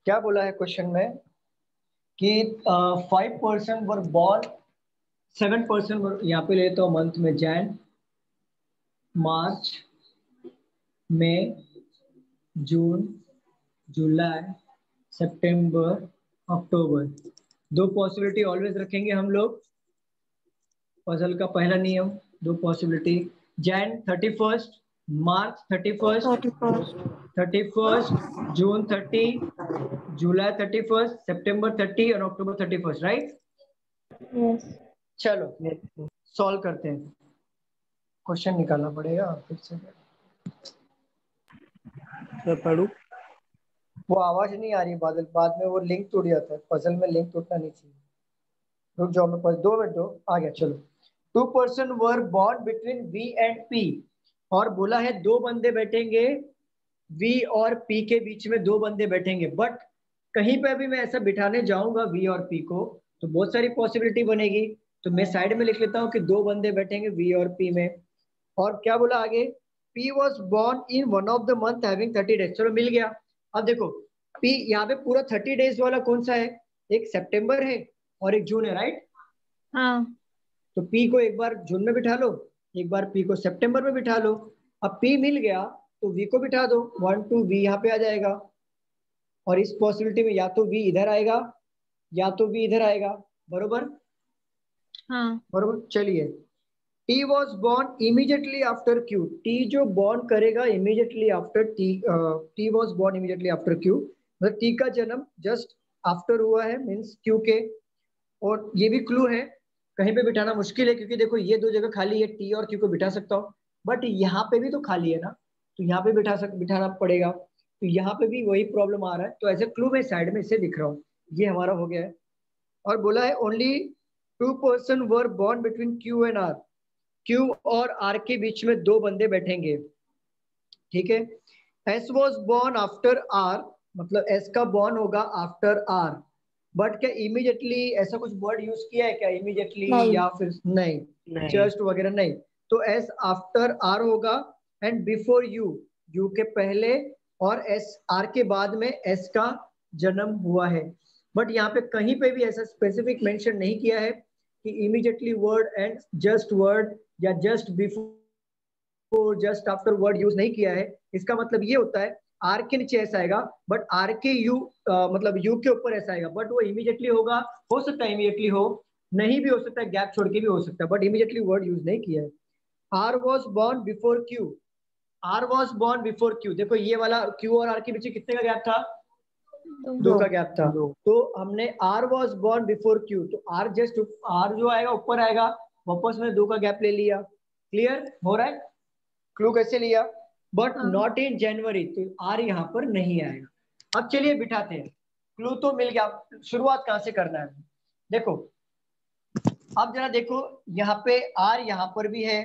क्या बोला है क्वेश्चन में कि 5% वर बॉर्न, 7% यहाँ पे लेता हूँ मंथ में, जैन, मार्च, मई, जून, जुलाई, सितंबर, अक्टूबर। दो पॉसिबिलिटी ऑलवेज रखेंगे हम लोग। पजल का पहला नियम, दो पॉसिबिलिटी, जैन 31st, मार्च 31st, 31st, जून 30, जुलाई 31st, सितंबर 30 और अक्टूबर 31st, राइट? यस। चलो सॉल्व करते हैं। क्वेश्चन निकालना पड़ेगा फिर से। पढ़ू। वो आवाज नहीं आ रही बादल, बाद में वो लिंक टूट जाता है। पजल में लिंक टूटना नहीं चाहिए। रुक जाओ, मैं 2 मिनट दो, आ गया। चलो, 2% वर बॉन्ड बिटवीन वी एंड पी, और बोला है दो बंदे बैठेंगे वी और पी के बीच में, दो बंदे बैठेंगे। बट कहीं पे भी मैं ऐसा बिठाने जाऊंगा वी और पी को, तो बहुत सारी पॉसिबिलिटी बनेगी। तो मैं साइड में लिख लेता हूँ कि दो बंदे बैठेंगे वी और पी में। और क्या बोला आगे, P was born in one of the month having 30 days. चलो मिल गया। अब देखो पी यहाँ पे पूरा 30 डेज वाला कौन सा है, एक सितंबर है और एक जून है, राइट? हाँ। तो पी को एक बार जून में बिठा लो, एक बार पी को सितंबर में बिठा लो। अब पी मिल गया तो वी को बिठा दो, 1 2 वी यहाँ पे आ जाएगा। और इस पॉसिबिलिटी में या तो वी इधर आएगा या तो वी इधर आएगा, बरोबर? हाँ। बरोबर। चलिए, T was born immediately after Q. T जो बॉर्न करेगा immediately after T, T was born immediately after Q, मतलब टी का जन्म जस्ट आफ्टर हुआ है, मीन्स क्यू के। और ये भी क्लू है, कहीं पे बिठाना मुश्किल है क्योंकि देखो ये दो जगह खाली है, टी और क्यू को बिठा सकता हूँ, बट यहाँ पे भी तो खाली है ना, तो यहाँ पे बिठाना पड़ेगा। तो यहाँ पे भी वही प्रॉब्लम आ रहा है, तो एज ए क्लू मैं साइड में इसे दिख रहा हूँ। ये हमारा हो गया है। और बोला है only 2% were born between Q and R. Q और आर के बीच में दो बंदे बैठेंगे, ठीक है। S was born after R, मतलब एस का बॉर्न होगा आफ्टर आर। बट क्या इमीडिएटली ऐसा कुछ वर्ड यूज किया है क्या, इमीडिएटली नहीं। या फिर नहीं, नहीं। जस्ट वगैरह नहीं। तो एस आफ्टर आर होगा, एंड बिफोर यू, यू के पहले और एस आर के बाद में एस का जन्म हुआ है। बट यहाँ पे कहीं पे भी ऐसा स्पेसिफिक मेंशन नहीं किया है कि immediately word and just word या just before just after word use नहीं किया है। इसका मतलब ये होता है आर के नीचे ऐसा आएगा, बट आर के यू मतलब यू के ऊपर ऐसा आएगा, बट वो इमीडिएटली होगा, हो सकता है इमीडिएटली हो, नहीं भी हो सकता है, गैप छोड़ के भी हो सकता है, बट इमीडिएटली वर्ड यूज नहीं किया है। R was born before Q, R was born before Q. देखो ये वाला क्यू और आर के बीच कितने का गैप था, 2 का गैप था। तो हमने R was born before Q, तो आर जस्ट, आर जो आएगा ऊपर आएगा, वापस में 2 का गैप ले लिया। क्लियर हो रहा है? क्लू कैसे लिया? बट नॉट इन जनवरी, तो आर यहाँ पर नहीं आएगा। अब चलिए बिठाते हैं, क्लू तो मिल गया, शुरुआत कहाँ से करना है देखो। अब जरा देखो यहाँ पे आर यहाँ पर भी है,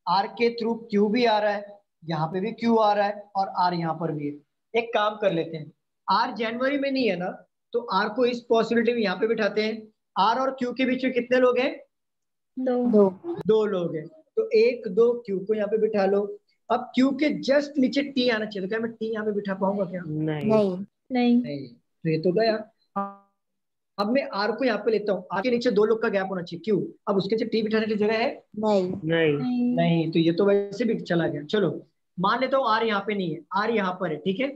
आर के थ्रू क्यू भी आ रहा है, यहाँ पे भी क्यू आ रहा है और आर यहाँ पर भी है। एक काम कर लेते हैं, आर जनवरी में नहीं है ना, तो आर को इस पॉसिबिलिटी में यहाँ पे बिठाते हैं। आर और क्यू के बीच में कितने लोग हैं? दो लोग हैं, तो 1 2 क्यू को यहाँ पे बिठा लो। अब क्यू के जस्ट नीचे टी आना चाहिए, तो क्या मैं टी यहाँ पे बिठा पाऊंगा क्या? नहीं, तो ये तो गया। अब मैं आर को यहाँ पे लेता हूँ, आर के नीचे 2 लोग का गैप होना चाहिए क्यू, अब उसके नीचे टी बिठाने की जगह है? नहीं, तो ये तो वैसे भी चला गया। चलो मान लेता हूँ आर यहाँ पे नहीं है, आर यहाँ पर है, ठीक है।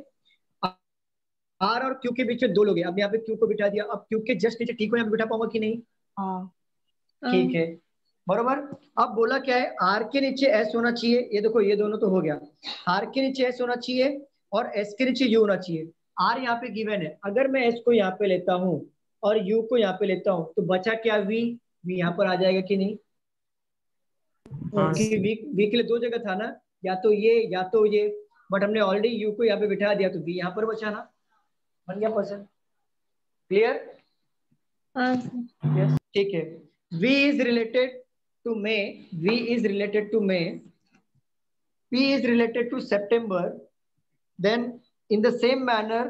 आर और क्यू के बीच में 2 लोग हैं, अब यहाँ पे क्यू को बिठा दिया, अब क्यू के जस्ट नीचे टी को यहाँ पे बिठा पाऊंगा कि नहीं? ठीक है, बरोबर। अब बोला क्या है, आर के नीचे एस होना चाहिए, ये देखो ये दोनों तो हो गया, आर के नीचे एस होना चाहिए और एस के नीचे यू होना चाहिए। आर यहाँ पे गिवन है, अगर मैं एस को यहाँ पे लेता हूँ और यू को यहाँ पे लेता हूँ तो बचा क्या? वी, वी यहाँ पर आ जाएगा कि नहीं? क्योंकि वी के लिए 2 जगह था ना, या तो ये, बट हमने ऑलरेडी यू को यहाँ पे बिठा दिया, तो वी यहाँ पर बचा ना, बन गया पर्सन। क्लियर? ठीक है। V is related to May, V is related to May, P is related to September, then in the same manner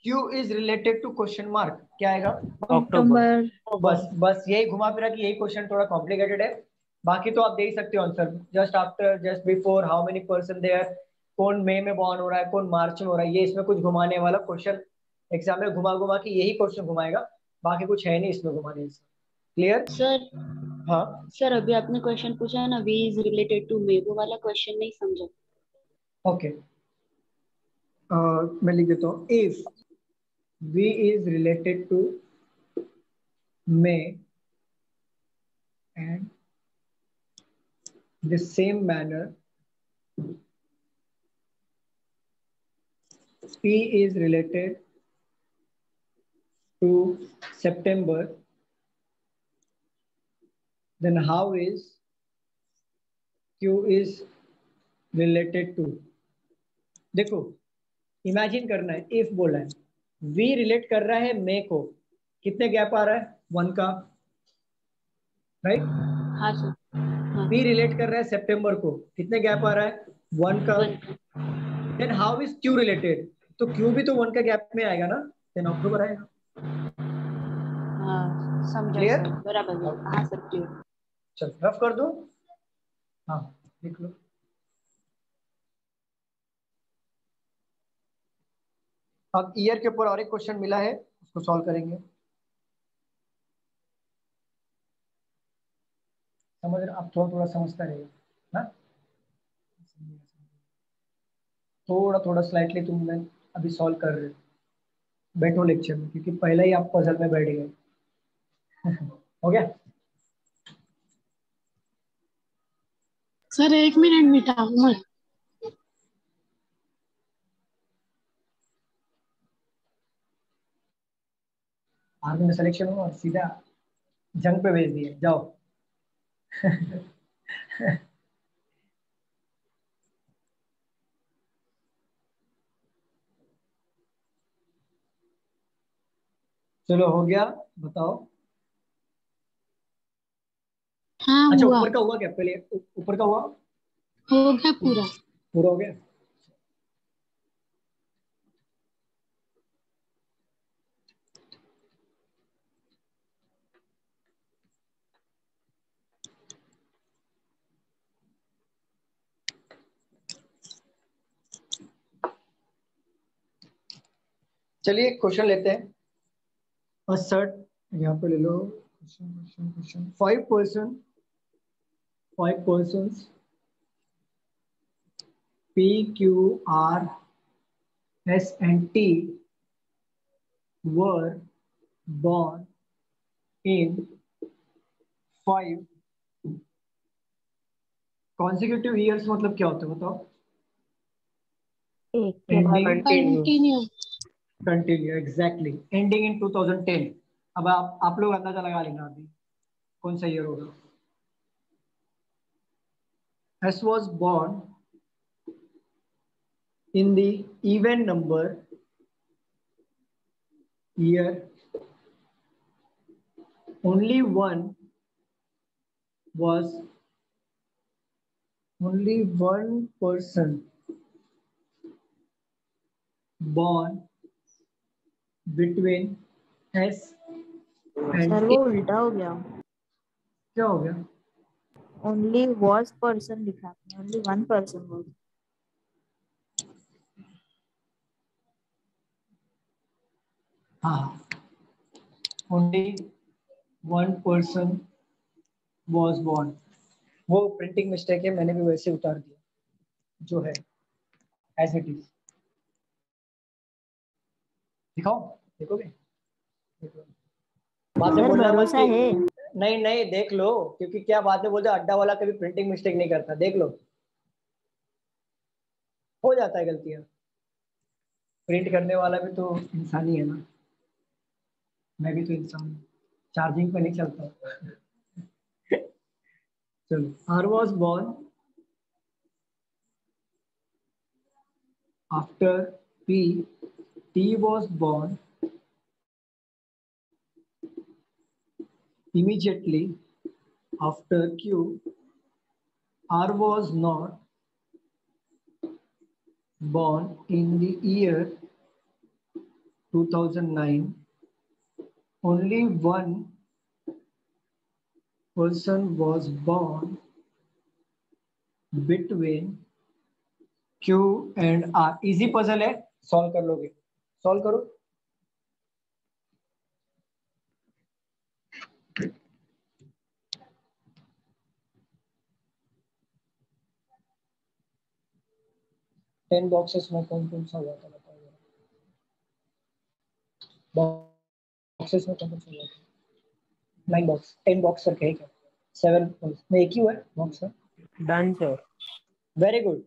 Q is related to question mark, क्या आएगा? अक्टूबर। बस यही घुमा फिरा कि यही क्वेश्चन थोड़ा कॉम्प्लिकेटेड है, बाकी तो आप दे ही सकते हो answer. Just after, just before, how many person there, कौन मई में बॉर्न हो रहा है, कौन मार्च में हो रहा है, ये इसमें कुछ घुमाने वाला क्वेश्चन एग्जाम में घुमा घुमा के यही क्वेश्चन घुमाएगा, बाकी कुछ है नहीं इसमें घुमाने से। क्लियर? सर हाँ सर, अभी आपने क्वेश्चन पूछा है ना, वी इज रिलेटेड टू मे, वो वाला क्वेश्चन नहीं समझा। ओके, मैं लिख देता हूँ, if V is related to May and the same manner P is related to September, then how is Q is related to? देखो इमेजिन करना है, इफ बोला है, V रिलेट कर रहा है मे को, कितने गैप आ रहा है? 1 का, राइट? हाँ सर। P रिलेट कर रहा है सितंबर को, कितने गैप आ रहा है? 1 का। Then how is Q related? तो Q भी तो 1 का गैप में आएगा ना, देन अक्टूबर आएगा। हाँ समझा Clear? सर, बराबर। हाँ सर क्लियर। चल रफ कर दो, हाँ लिख लो। अब ईयर के ऊपर और एक क्वेश्चन मिला है, उसको सॉल्व करेंगे। समझ रहे? आप थोड़ा थोड़ा समझता रहेगा ना, थोड़ा थोड़ा स्लाइटली तुम अभी सॉल्व कर रहे हो, बैठो लेक्चर में, क्योंकि पहले ही आप पजल में बैठ गए। हो गया? सर 1 मिनट मिटाओ मत। आर्मी में सिलेक्शन हुआ और सीधा जंग पे भेज दिए, जाओ। चलो हो गया, बताओ। हाँ अच्छा हुआ, ऊपर का हुआ क्या? पहले ऊपर का हुआ, हो गया पूरा। पूरा हो गया। चलिए क्वेश्चन लेते हैं। assert, यहाँ पे ले लो question. 5 persons P, Q, R, S and T were born in 5 consecutive years, मतलब क्या होता है बताओ? एक के बाद continue. Continue, exactly, ending in 2010। अब आप लोग अंदाजा लगा लेना अभी कौन सा ईयर होगा। S was born in the even number year only one person born between S and sir वो उल्टा हो गया. क्या हो गया? Only was person लिखा आपने. Only one person was. हाँ, only one person was born. वो प्रिंटिंग मिस्टेक है, मैंने भी वैसे उतार दिया जो है एज इट इज. दिखाओ, देखोगे? देखो. बाद में सर बोलना मत भरोसा कि है. नहीं नहीं, देख लो, क्योंकि क्या बाद में बोलते अड्डा वाला कभी प्रिंटिंग मिस्टेक नहीं करता. देख लो, हो जाता है गलतियां. प्रिंट करने वाला भी तो इंसान ही है ना. मैं भी तो इंसान हूं. चार्जिंग पे नहीं चलता. चलो. R was born after P. T was born immediately after Q. R was not born in the year 2009. Only one person was born between Q and R. Easy puzzle है, सॉल्व कर लोगे. Solve करो. Ten boxes में कौन कौन सा हुआ था बताओ. बॉक्सेस में कौन कौन सा हुआ था? 9 बॉक्स, 10 बॉक्स करके है क्या? 7 में एक ही हुआ है बॉक्स है. Done sir. Very good.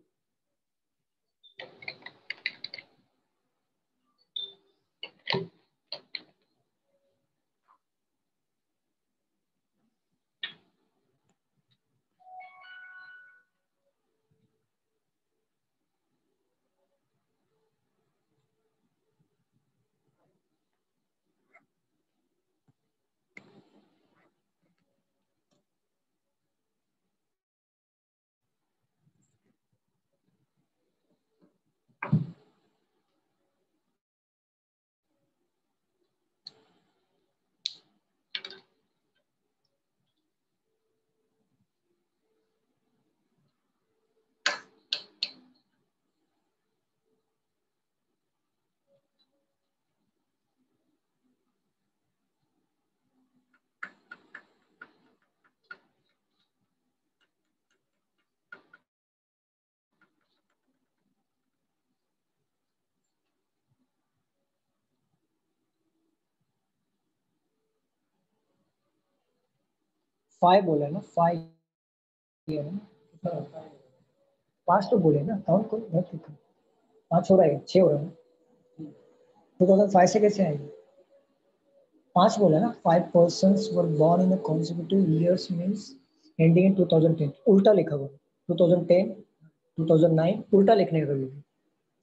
Five बोला है ना, 5 5 तो बोले ना. काउंट करो, मत लिखो. 5 हो रहा है, 6 हो रहा है. 2005 से कैसे आएगी? 5 बोला ना. 5 persons were born in a consecutive years means ending in 2010. उल्टा लिखा हुआ. 2010, 2009 उल्टा लिखने का कभी.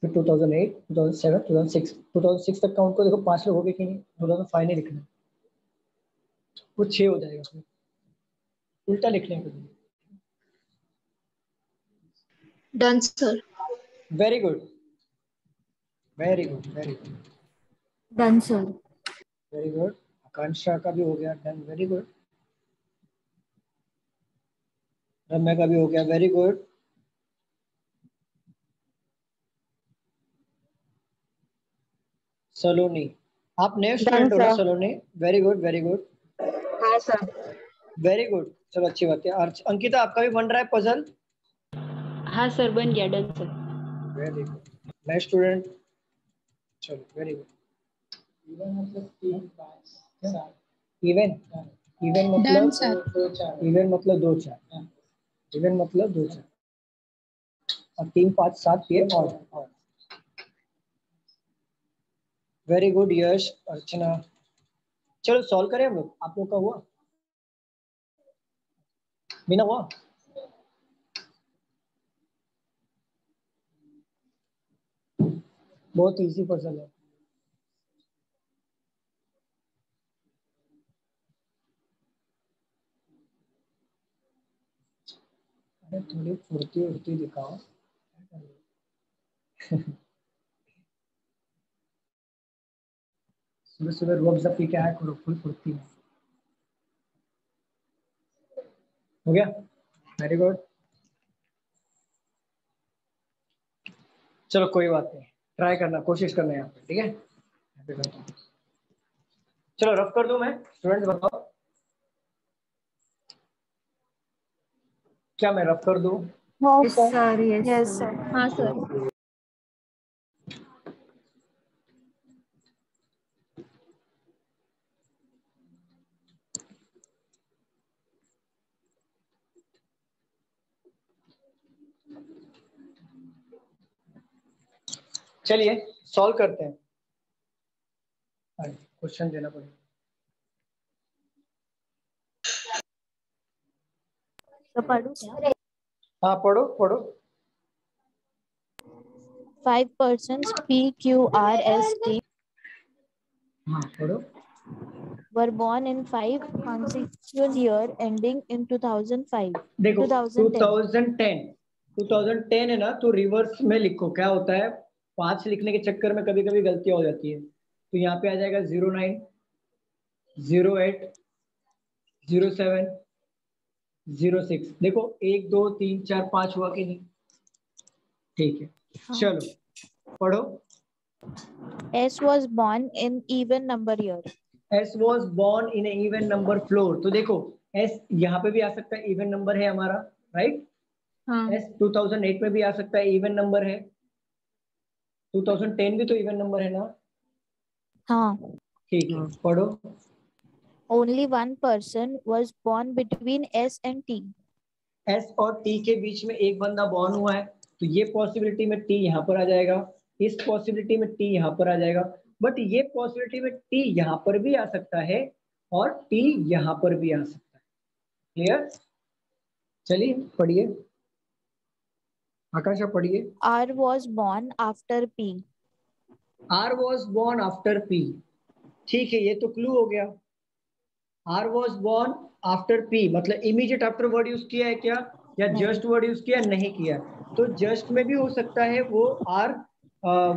फिर 2008, 2007, 2006. 2006 तक काउंट को देखो, 5 लोग हो गए कि नहीं. 2005 नहीं लिखना, वो 6 हो जाएगा. फिर उल्टा लिखने का कभी. Done sir. Very good, very good, very good, done sir. Very good. Akanksha का भी हो गया डन. Very good. रम्या का भी हो गया. Very good. सलोनी, आप नए स्टूडेंट हो ना Saloni? Very good, very good. हाँ सर. Very good. चलो अच्छी बात है. अंकिता, आपका भी बन रहा है पजल? हाँ सर, बन गया. Done sir. Very good. नए स्टूडेंट. चलो वेरी गुड. इवन मतलब 3-5 इवन. इवन मतलब इवन मतलब 2-4. इवन मतलब 2-4 और 3-5-7 ये और. वेरी गुड यश, अर्चना. चलो सॉल्व करें हम लोग. आप लोग का हुआ? बिना हुआ? बहुत इजी पजल है। अरे थोड़ी फुर्ती उड़ती दिखाओ। सुबह सुबह रोज जब पी के आया करो, फुल फुर्ती है। हो गया, वेरी गुड। चलो कोई बात नहीं, ट्राई करना, कोशिश करना यहाँ पे, ठीक है। चलो रफ कर दूं मैं, स्टूडेंट्स बताओ क्या मैं रफ कर दूं? Yes sir, yes sir. हाँ सर। चलिए सॉल्व करते हैं। क्वेश्चन देना पड़ेगा। तो पढ़ूं क्या? हाँ पढ़ो पढ़ो। 5 persons PQRST हाँ पढ़ो। were born in 5 consecutive years ending in 2005. देखो 2010 2010 है ना, तो रिवर्स में लिखो। क्या होता है, 5 लिखने के चक्कर में कभी कभी गलतियां हो जाती है। तो यहाँ पे आ जाएगा 09, 08, 07, 06। देखो 1 2 3 4 5 हुआ कि नहीं? ठीक है, चलो पढ़ो। S was born in even number year. S was born in an even number floor। तो देखो S यहाँ पे भी आ सकता है, इवन नंबर है हमारा, राइट। हाँ S 2008 में भी आ सकता है, इवन नंबर है। 2010 भी तो इवन नंबर है ना? हाँ। ठीक है, पढ़ो। Only one person was born between S and T. S और T के बीच में एक बंदा बॉर्न हुआ है, तो ये पॉसिबिलिटी में T यहाँ पर आ जाएगा, इस पॉसिबिलिटी में T यहाँ पर आ जाएगा, बट ये पॉसिबिलिटी में T यहाँ पर भी आ सकता है और T यहाँ पर भी आ सकता है। क्लियर? चलिए पढ़िए, आकाशा पढ़िए। R was born after P. R was born after P। ठीक है, ये तो क्लू हो गया। R was born after P मतलब इमीडिएट आफ्टर वर्ड यूज किया है क्या, या जस्ट वर्ड यूज किया? नहीं किया। तो जस्ट में भी हो सकता है वो R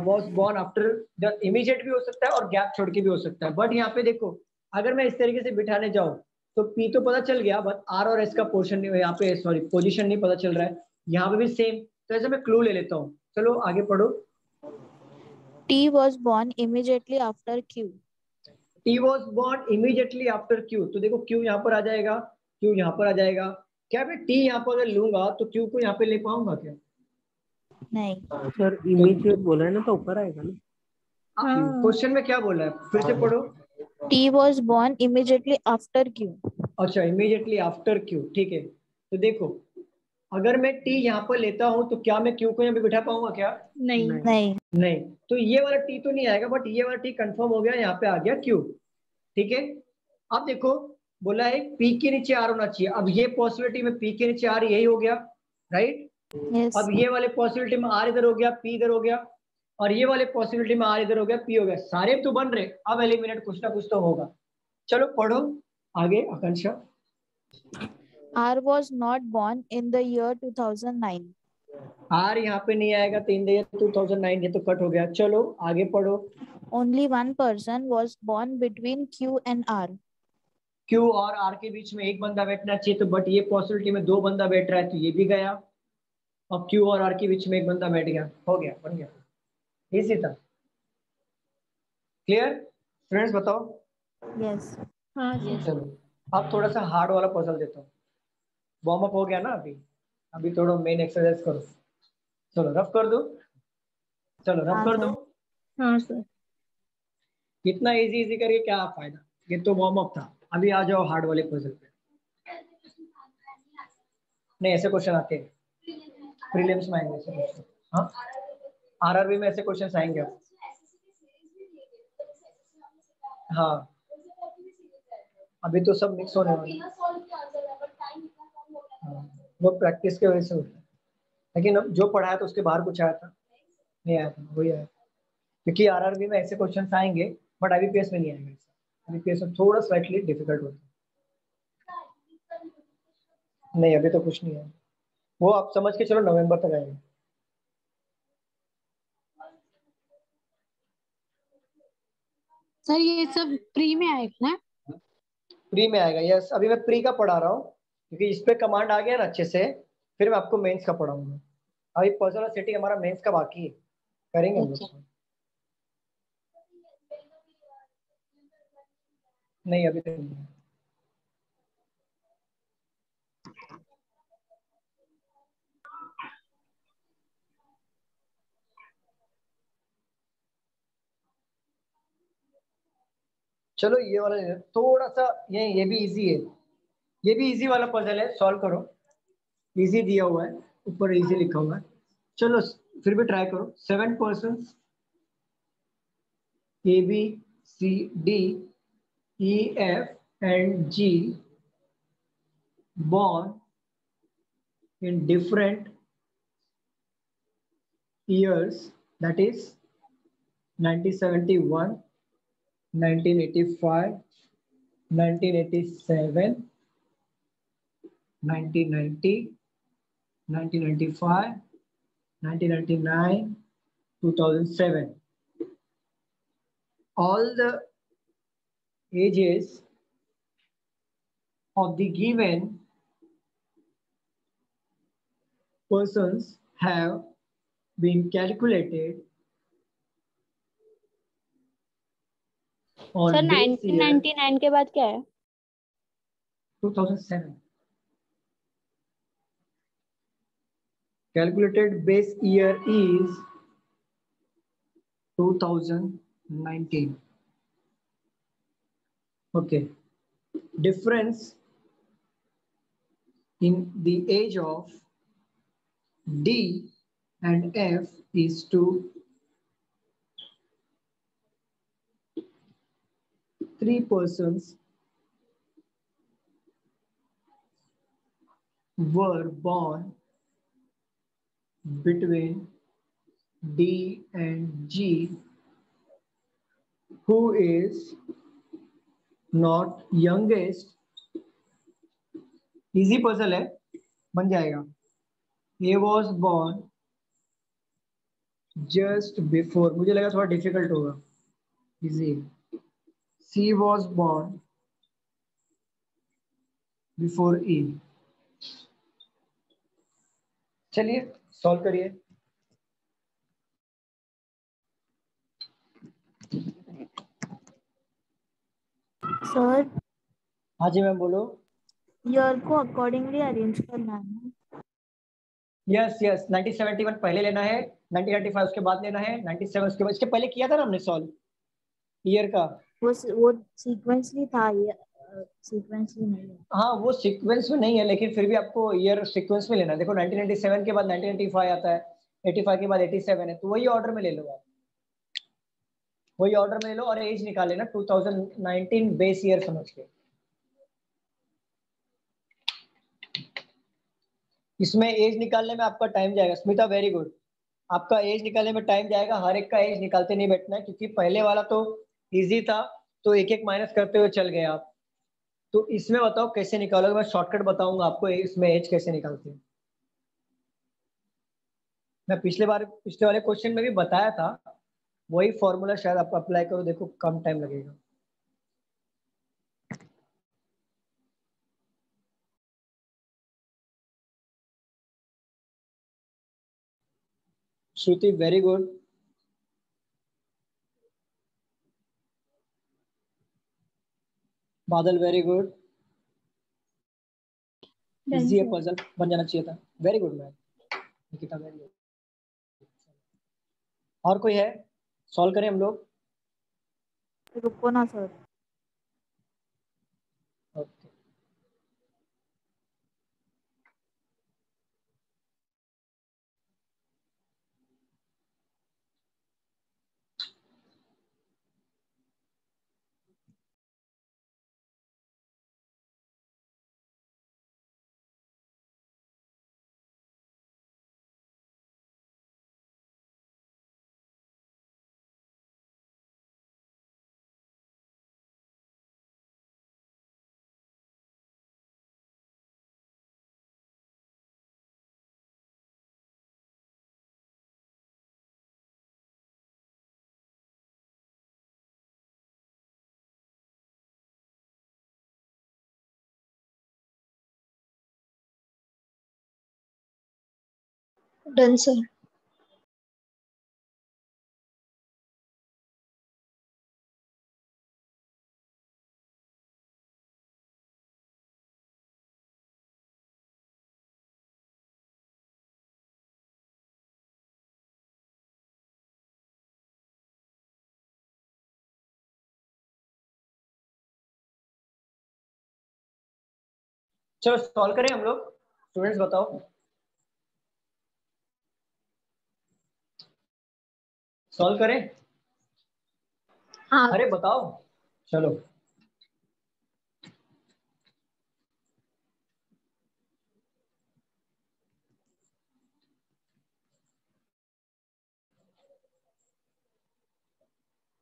was born after the immediate भी हो सकता है और गैप छोड़ के भी हो सकता है। बट यहाँ पे देखो, अगर मैं इस तरीके से बिठाने जाऊं तो P तो पता चल गया, बट R और S का पोर्शन नहीं, यहाँ पे सॉरी पोजीशन नहीं पता चल रहा है। यहाँ पे भी सेम, तो ऐसे मैं क्लू ले लेता हूँ। चलो आगे पढ़ो। T was born immediately after Q. T was born immediately after Q। तो देखो Q यहाँ पर आ जाएगा, Q यहाँ पर आ जाएगा। क्या मैं T यहाँ पर अगर लूंगा तो Q को यहाँ पे ले पाऊंगा क्या? नहीं सर इमीडिएट बोला है ना, तो ऊपर आएगा ना। क्वेश्चन में क्या बोला है, फिर से पढ़ो। T was born immediately after Q. अच्छा, इमीडिएटली आफ्टर Q, ठीक है। तो देखो अगर मैं T यहाँ पर लेता हूँ तो क्या मैं Q को यहाँ पे बिठा पाऊंगा क्या? नहीं नहीं नहीं। तो ये वाला T तो नहीं आएगा, बट ये वाला T कंफर्म हो गया, यहाँ पे आ गया Q। ठीक है, अब देखो बोला है P के नीचे R होना चाहिए। अब ये पॉसिबिलिटी में P के नीचे R यही हो गया, राइट। yes. अब ये वाले पॉसिबिलिटी में R इधर हो गया, P इधर हो गया, और ये वाले पॉसिबिलिटी में R इधर हो गया, P हो गया। सारे तो बन रहे, अब एलिमिनेट कुछ ना कुछ तो होगा। चलो पढ़ो आगे आकांक्षा। R was not born in the year 2009. R यहाँ पे नहीं आएगा, 2009 ये तो कट हो गया। चलो आगे पढ़ो। Only one person was born between Q and R. Q और R के बीच में एक बंदा बैठना चाहिए, तो बट ये पॉसिबिलिटी में 2 बंदा बैठ रहा है, तो ये भी गया। और Q और R के बीच में एक बंदा बैठ गया, हो गया, बन गया, इसी था। क्लियर फ्रेंड्स, बताओ। Yes. हाँ yes. चलो अब थोड़ा सा हार्ड वाला पजल देता हूँ। वार्म अप हो गया ना, अभी थोड़ा मेन एक्सरसाइज करो। चलो रफ कर दो, चलो रफ कर दो। हाँ सर। इतना इजी इजी करके क्या फायदा, ये तो वार्म अप था। अभी आ जाओ हार्ड वाले पजल पे। नहीं ऐसे क्वेश्चन आते हैं प्रीलिम्स में, आएंगे ऐसे क्वेश्चन। हाँ आरआरबी में ऐसे क्वेश्चन आएंगे। हाँ अभी तो सब मिक्स होने वाले हैं। हाँ, वो प्रैक्टिस के वजह से होता है, लेकिन जो पढ़ाया था उसके बाहर कुछ आया था? नहीं आया था, वही आया। क्योंकि आरआरबी में ऐसे क्वेश्चन आएंगे बट आईबीपीएस में नहीं आएंगे। आईबीपीएस में थोड़ा स्लाइटली डिफिकल्ट होता है। नहीं अभी तो कुछ नहीं है, वो आप समझ के चलो नवंबर तक आएंगे। सर ये सब प्री में आएगा ना? प्री में आएगा, यस। अभी मैं प्री का पढ़ा रहा हूँ क्योंकि इस पे कमांड आ गया ना अच्छे से, फिर मैं आपको मेंस का पढ़ाऊंगा। अभी पर्सनल सेटिंग हमारा मेंस का बाकी है, करेंगे हम लोग। नहीं अभी तो नहीं। चलो ये वाला थोड़ा सा, ये भी इजी है, ये भी इजी वाला पजल है, सॉल्व करो। इजी दिया हुआ है, ऊपर इजी लिखा हुआ है। चलो फिर भी ट्राई करो। 7 persons A B C D E F and G born in different years, that is 1971, 1985, 1987, 1990, 1995, 1999, 2007. All the ages of the given persons have been calculated on sir base year 1999 के बाद क्या है? 2007. Calculated base year is 2019. Okay. Difference in the age of D and F is to 3 persons were born between D and G who is not youngest. Easy puzzle है, बन जाएगा। A was born just before, मुझे लगा थोड़ा difficult होगा, easy। C was born before E। चलिए solve करिए। Sir हाँ जी मैम बोलो। ईयर को अकॉर्डिंगली अरेंज करना है ना? यस यस, 1971 पहले लेना है, 1995 उसके बाद लेना है, 97 उसके बाद, इसके पहले किया था ना हमने सॉल्व ईयर का। वो सीक्वेंसली था, ये सीक्वेंसली नहीं है। हाँ वो सीक्वेंस में नहीं है, लेकिन फिर भी आपको ईयर सीक्वेंस में लेना है। देखो 1997 के बाद 1995 आता है, 85 के बाद 87 है, तो वही ऑर्डर में ले लो आप, वही ऑर्डर में ले लो और एज निकाल लेना 2019 बेस ईयर समझ के। इसमें एज निकालने में आपका टाइम जाएगा। स्मिता वेरी गुड, आपका एज निकालने में टाइम जाएगा। हर एक का एज निकालते नहीं बैठना है, क्योंकि पहले वाला तो इजी था, तो एक एक माइनस करते हुए चल गए आप। तो इसमें बताओ कैसे निकालोगे, मैं शॉर्टकट बताऊंगा आपको इसमें एज कैसे निकालते हैं। मैं पिछले वाले क्वेश्चन में भी बताया था, वही फॉर्मूला शायद आप अप्लाई करो, देखो कम टाइम लगेगा। श्रुति वेरी गुड, बादल वेरी गुड, इजी है, पजल बन जाना चाहिए था। Very good ma'am, Nikita very good. और कोई है, सॉल्व करें हम लोग। रुको ना सर। Done, sir. चलो सॉल्व करें हम लोग, स्टूडेंट्स बताओ, सॉल्व करें? हाँ अरे बताओ, चलो।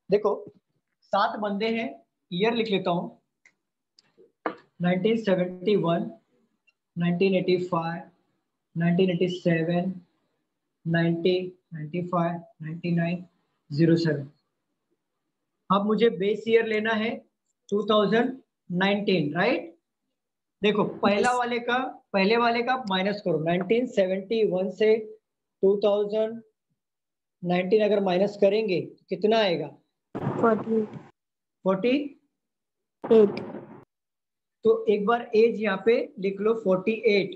देखो 7 बंदे हैं, ईयर लिख लेता हूं, 1971, 1985, 1987, 90, 95, 99, 07। अब मुझे बेस ईयर लेना है 2019, राइट? देखो पहले वाले का माइनस करो, 1971 से 2019 अगर माइनस करेंगे तो कितना आएगा? 48। तो एक बार एज यहाँ पे लिख लो 48।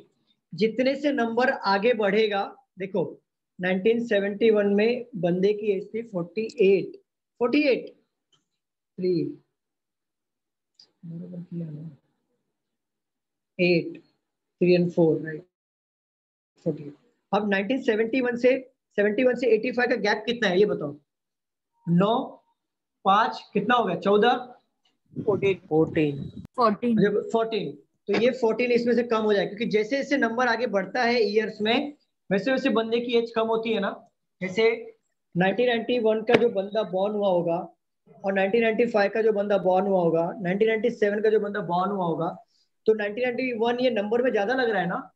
जितने से नंबर आगे बढ़ेगा, देखो 1971 में बंदे की एज थी 48, 3 8 3 and 4, राइट? 48। अब 1971 से 85 का गैप कितना है ये बताओ? 9, 5 कितना हो गया? 14, 14। तो ये 14 इसमें से कम हो जाए, क्योंकि जैसे जैसे नंबर आगे बढ़ता है ईयर्स में, वैसे वैसे बंदे की एज कम होती है ना। जैसे 1991 का जो बंदा बॉर्न हुआ होगा और 1995 का जो बंदा बॉर्न हुआ होगा, 1997 का जो बंदा बॉर्न हुआ होगा, तो 1991 ये नंबर में ज्यादा लग रहा है ना।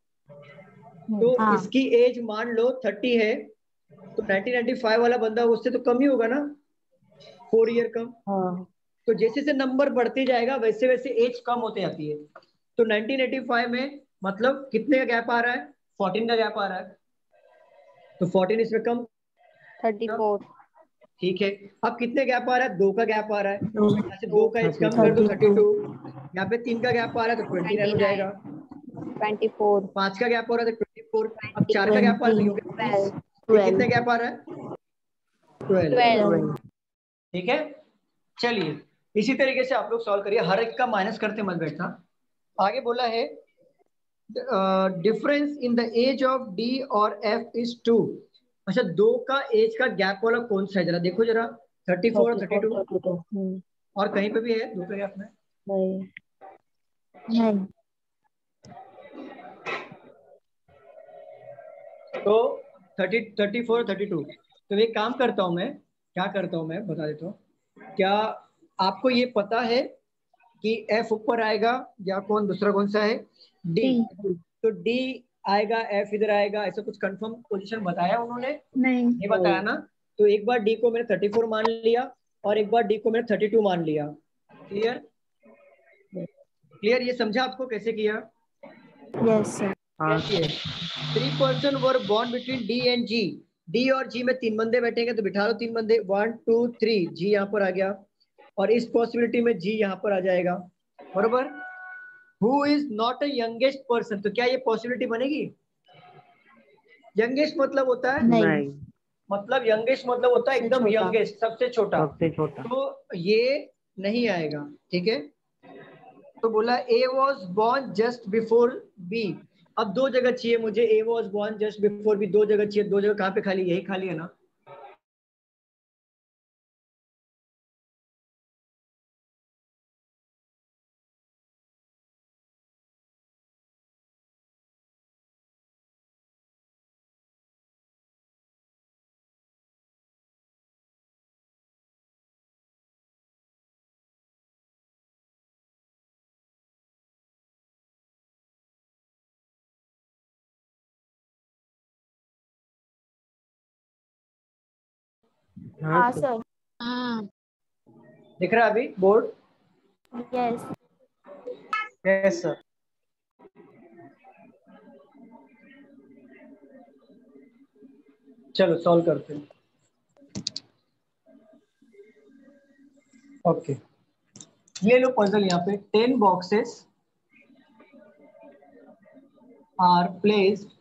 तो इसकी एज मान लो 30 है, तो 1995 वाला बंदा उससे तो कम ही होगा ना, 4 ईयर कम। तो जैसे जैसे नंबर बढ़ते जाएगा वैसे वैसे एज कम होते जाती है। तो 1985 में मतलब कितने का गैप आ रहा है? 14 का गैप आ रहा है, तो 14 इसमें कम, 34। ठीक है। अब कितने गैप आ रहा है? 2 का गैप आ रहा है, यहाँ से 2 का एज कम कर दो 32। यहाँ पे 3 का गैप आ रहा है तो 29 हो जाएगा। 24। 5 का गैप हो रहा है तो 24। अब 4 का गैप आ रहा है तो 20। ये कितने गैप आ रहा है? 12। ठीक है, चलिए इसी तरीके से आप लोग सॉल्व करिए, हर एक का माइनस करते मत बैठना। आगे बोला है difference in the age of D और एफ इज 2। अच्छा, 2 का एज का गैप वाला कौन सा है जरा देखो जरा, 34 और 32। और कहीं पे भी है 2 का गैप में? नहीं। तो 34 32। तो एक काम करता हूं मैं, क्या करता हूं मैं बता देता हूँ। क्या आपको ये पता है कि एफ ऊपर आएगा या दूसरा कौन सा है? डी। तो डी आएगा, एफ इधर आएगा, ऐसा कुछ कंफर्म पोजीशन बताया उन्होंने? नहीं बताया ना। तो एक बार डी को मैंने 34 मान लिया और एक बार डी को मैंने 32 मान लिया। क्लियर? ये समझा आपको कैसे किया? Yes sir. 3 person were born between D and G. D और जी में 3 बंदे बैठेंगे तो बिठा लो 3 बंदे, 1 2 3, जी यहाँ पर आ गया और इस पॉसिबिलिटी में जी यहाँ पर आ जाएगा, बरोबर। Who is not a youngest person, तो क्या ये पॉसिबिलिटी बनेगी? यंगेस्ट मतलब होता है नहीं, मतलब यंगेस्ट मतलब होता है एकदम यंगेस्ट, सबसे छोटा। तो ये नहीं आएगा, ठीक है। तो बोला A was born just before B. अब 2 जगह चाहिए मुझे, A was born just before B 2 जगह चाहिए। 2 जगह कहाँ पे खाली? यही खाली है ना। हाँ सर। हाँ दिख रहा है अभी बोर्ड? यस। Yes sir. चलो सॉल्व करते हैं। ओके, ये लो पजल, यहाँ पे 10 boxes are placed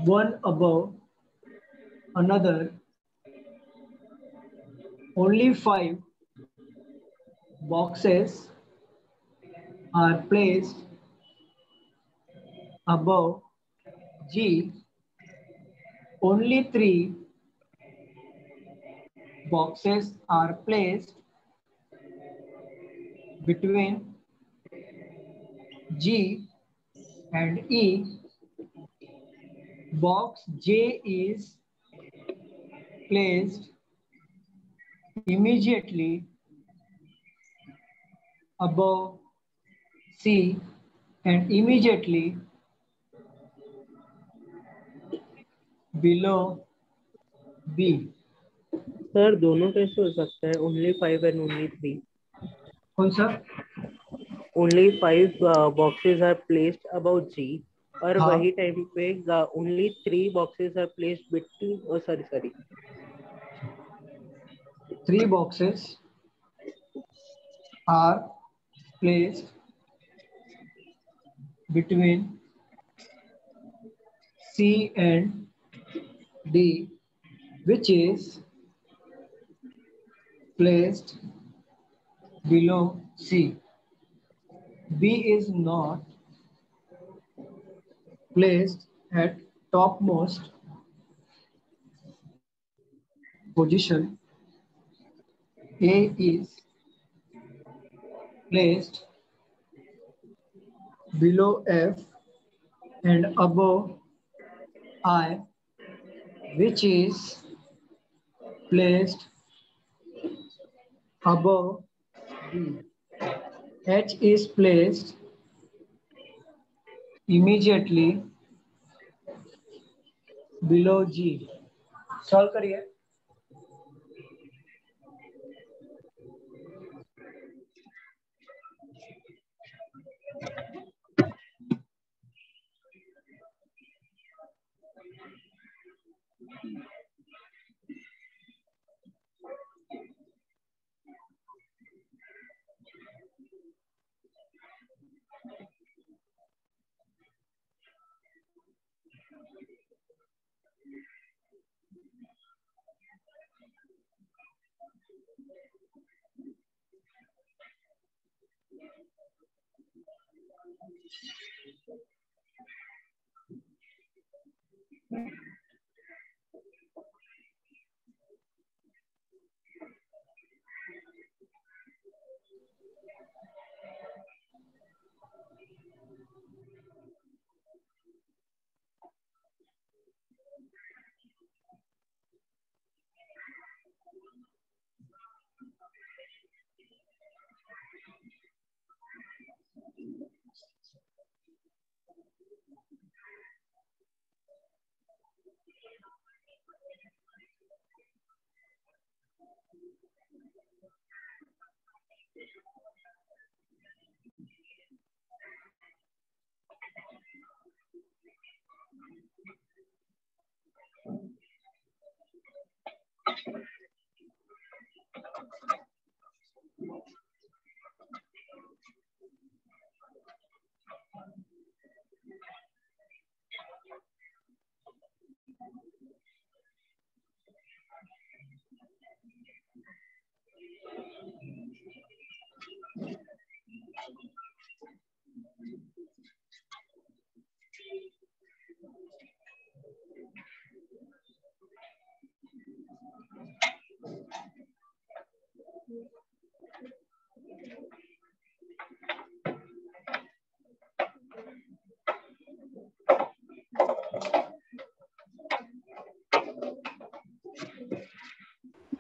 one above another. Only 5 boxes are placed above G. Only 3 boxes are placed between G and E. Box J is placed immediately above C and immediately below B. Sir दोनों कैसे हो सकता है? Only 5 and only 3. कौन सा? Only 5 boxes are placed above G, और हाँ। वही टाइम पे only 3 boxes are placed between, sorry 3 boxes are placed between C and D, which is placed below C. B is not placed at topmost position. A is placed below F and above I, which is placed above D. H is placed immediately below G. Solve करिए।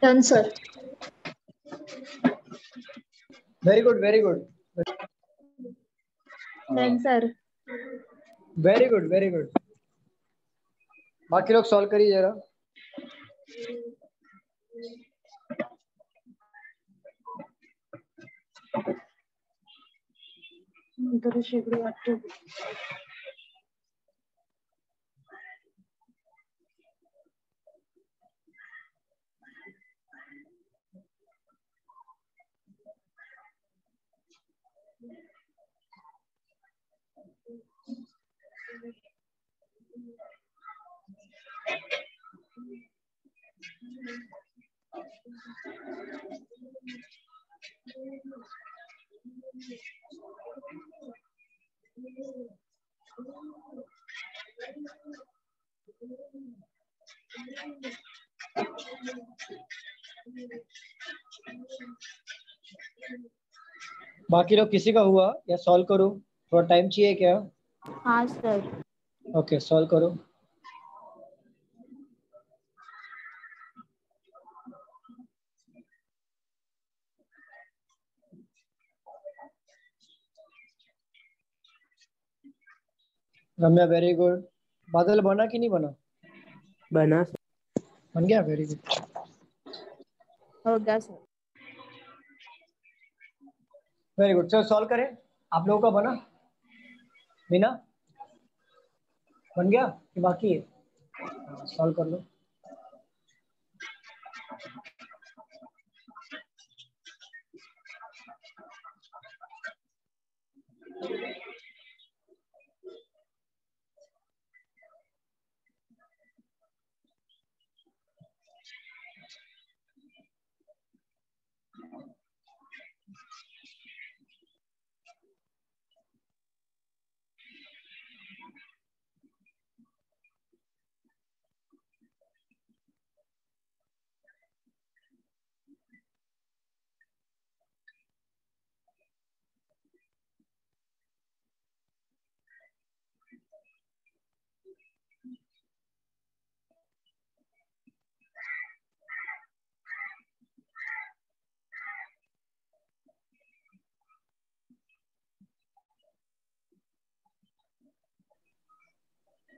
Done, sir. Very good, very good. Done, sir. Very good, very good. बाकी लोग solve करिए जरा। बाकी लोग किसी का हुआ या सॉल्व करो? थोड़ा टाइम चाहिए क्या? हाँ सर। ओके, सॉल्व करो। रम्या वेरी गुड। बादल बना कि नहीं बना? बना। बन गया, वेरी गुड। हो गया सर। Very good. चलो सॉल्व करें। आप लोगों का बना? बिना बन गया कि बाकी है? सॉल्व कर लो।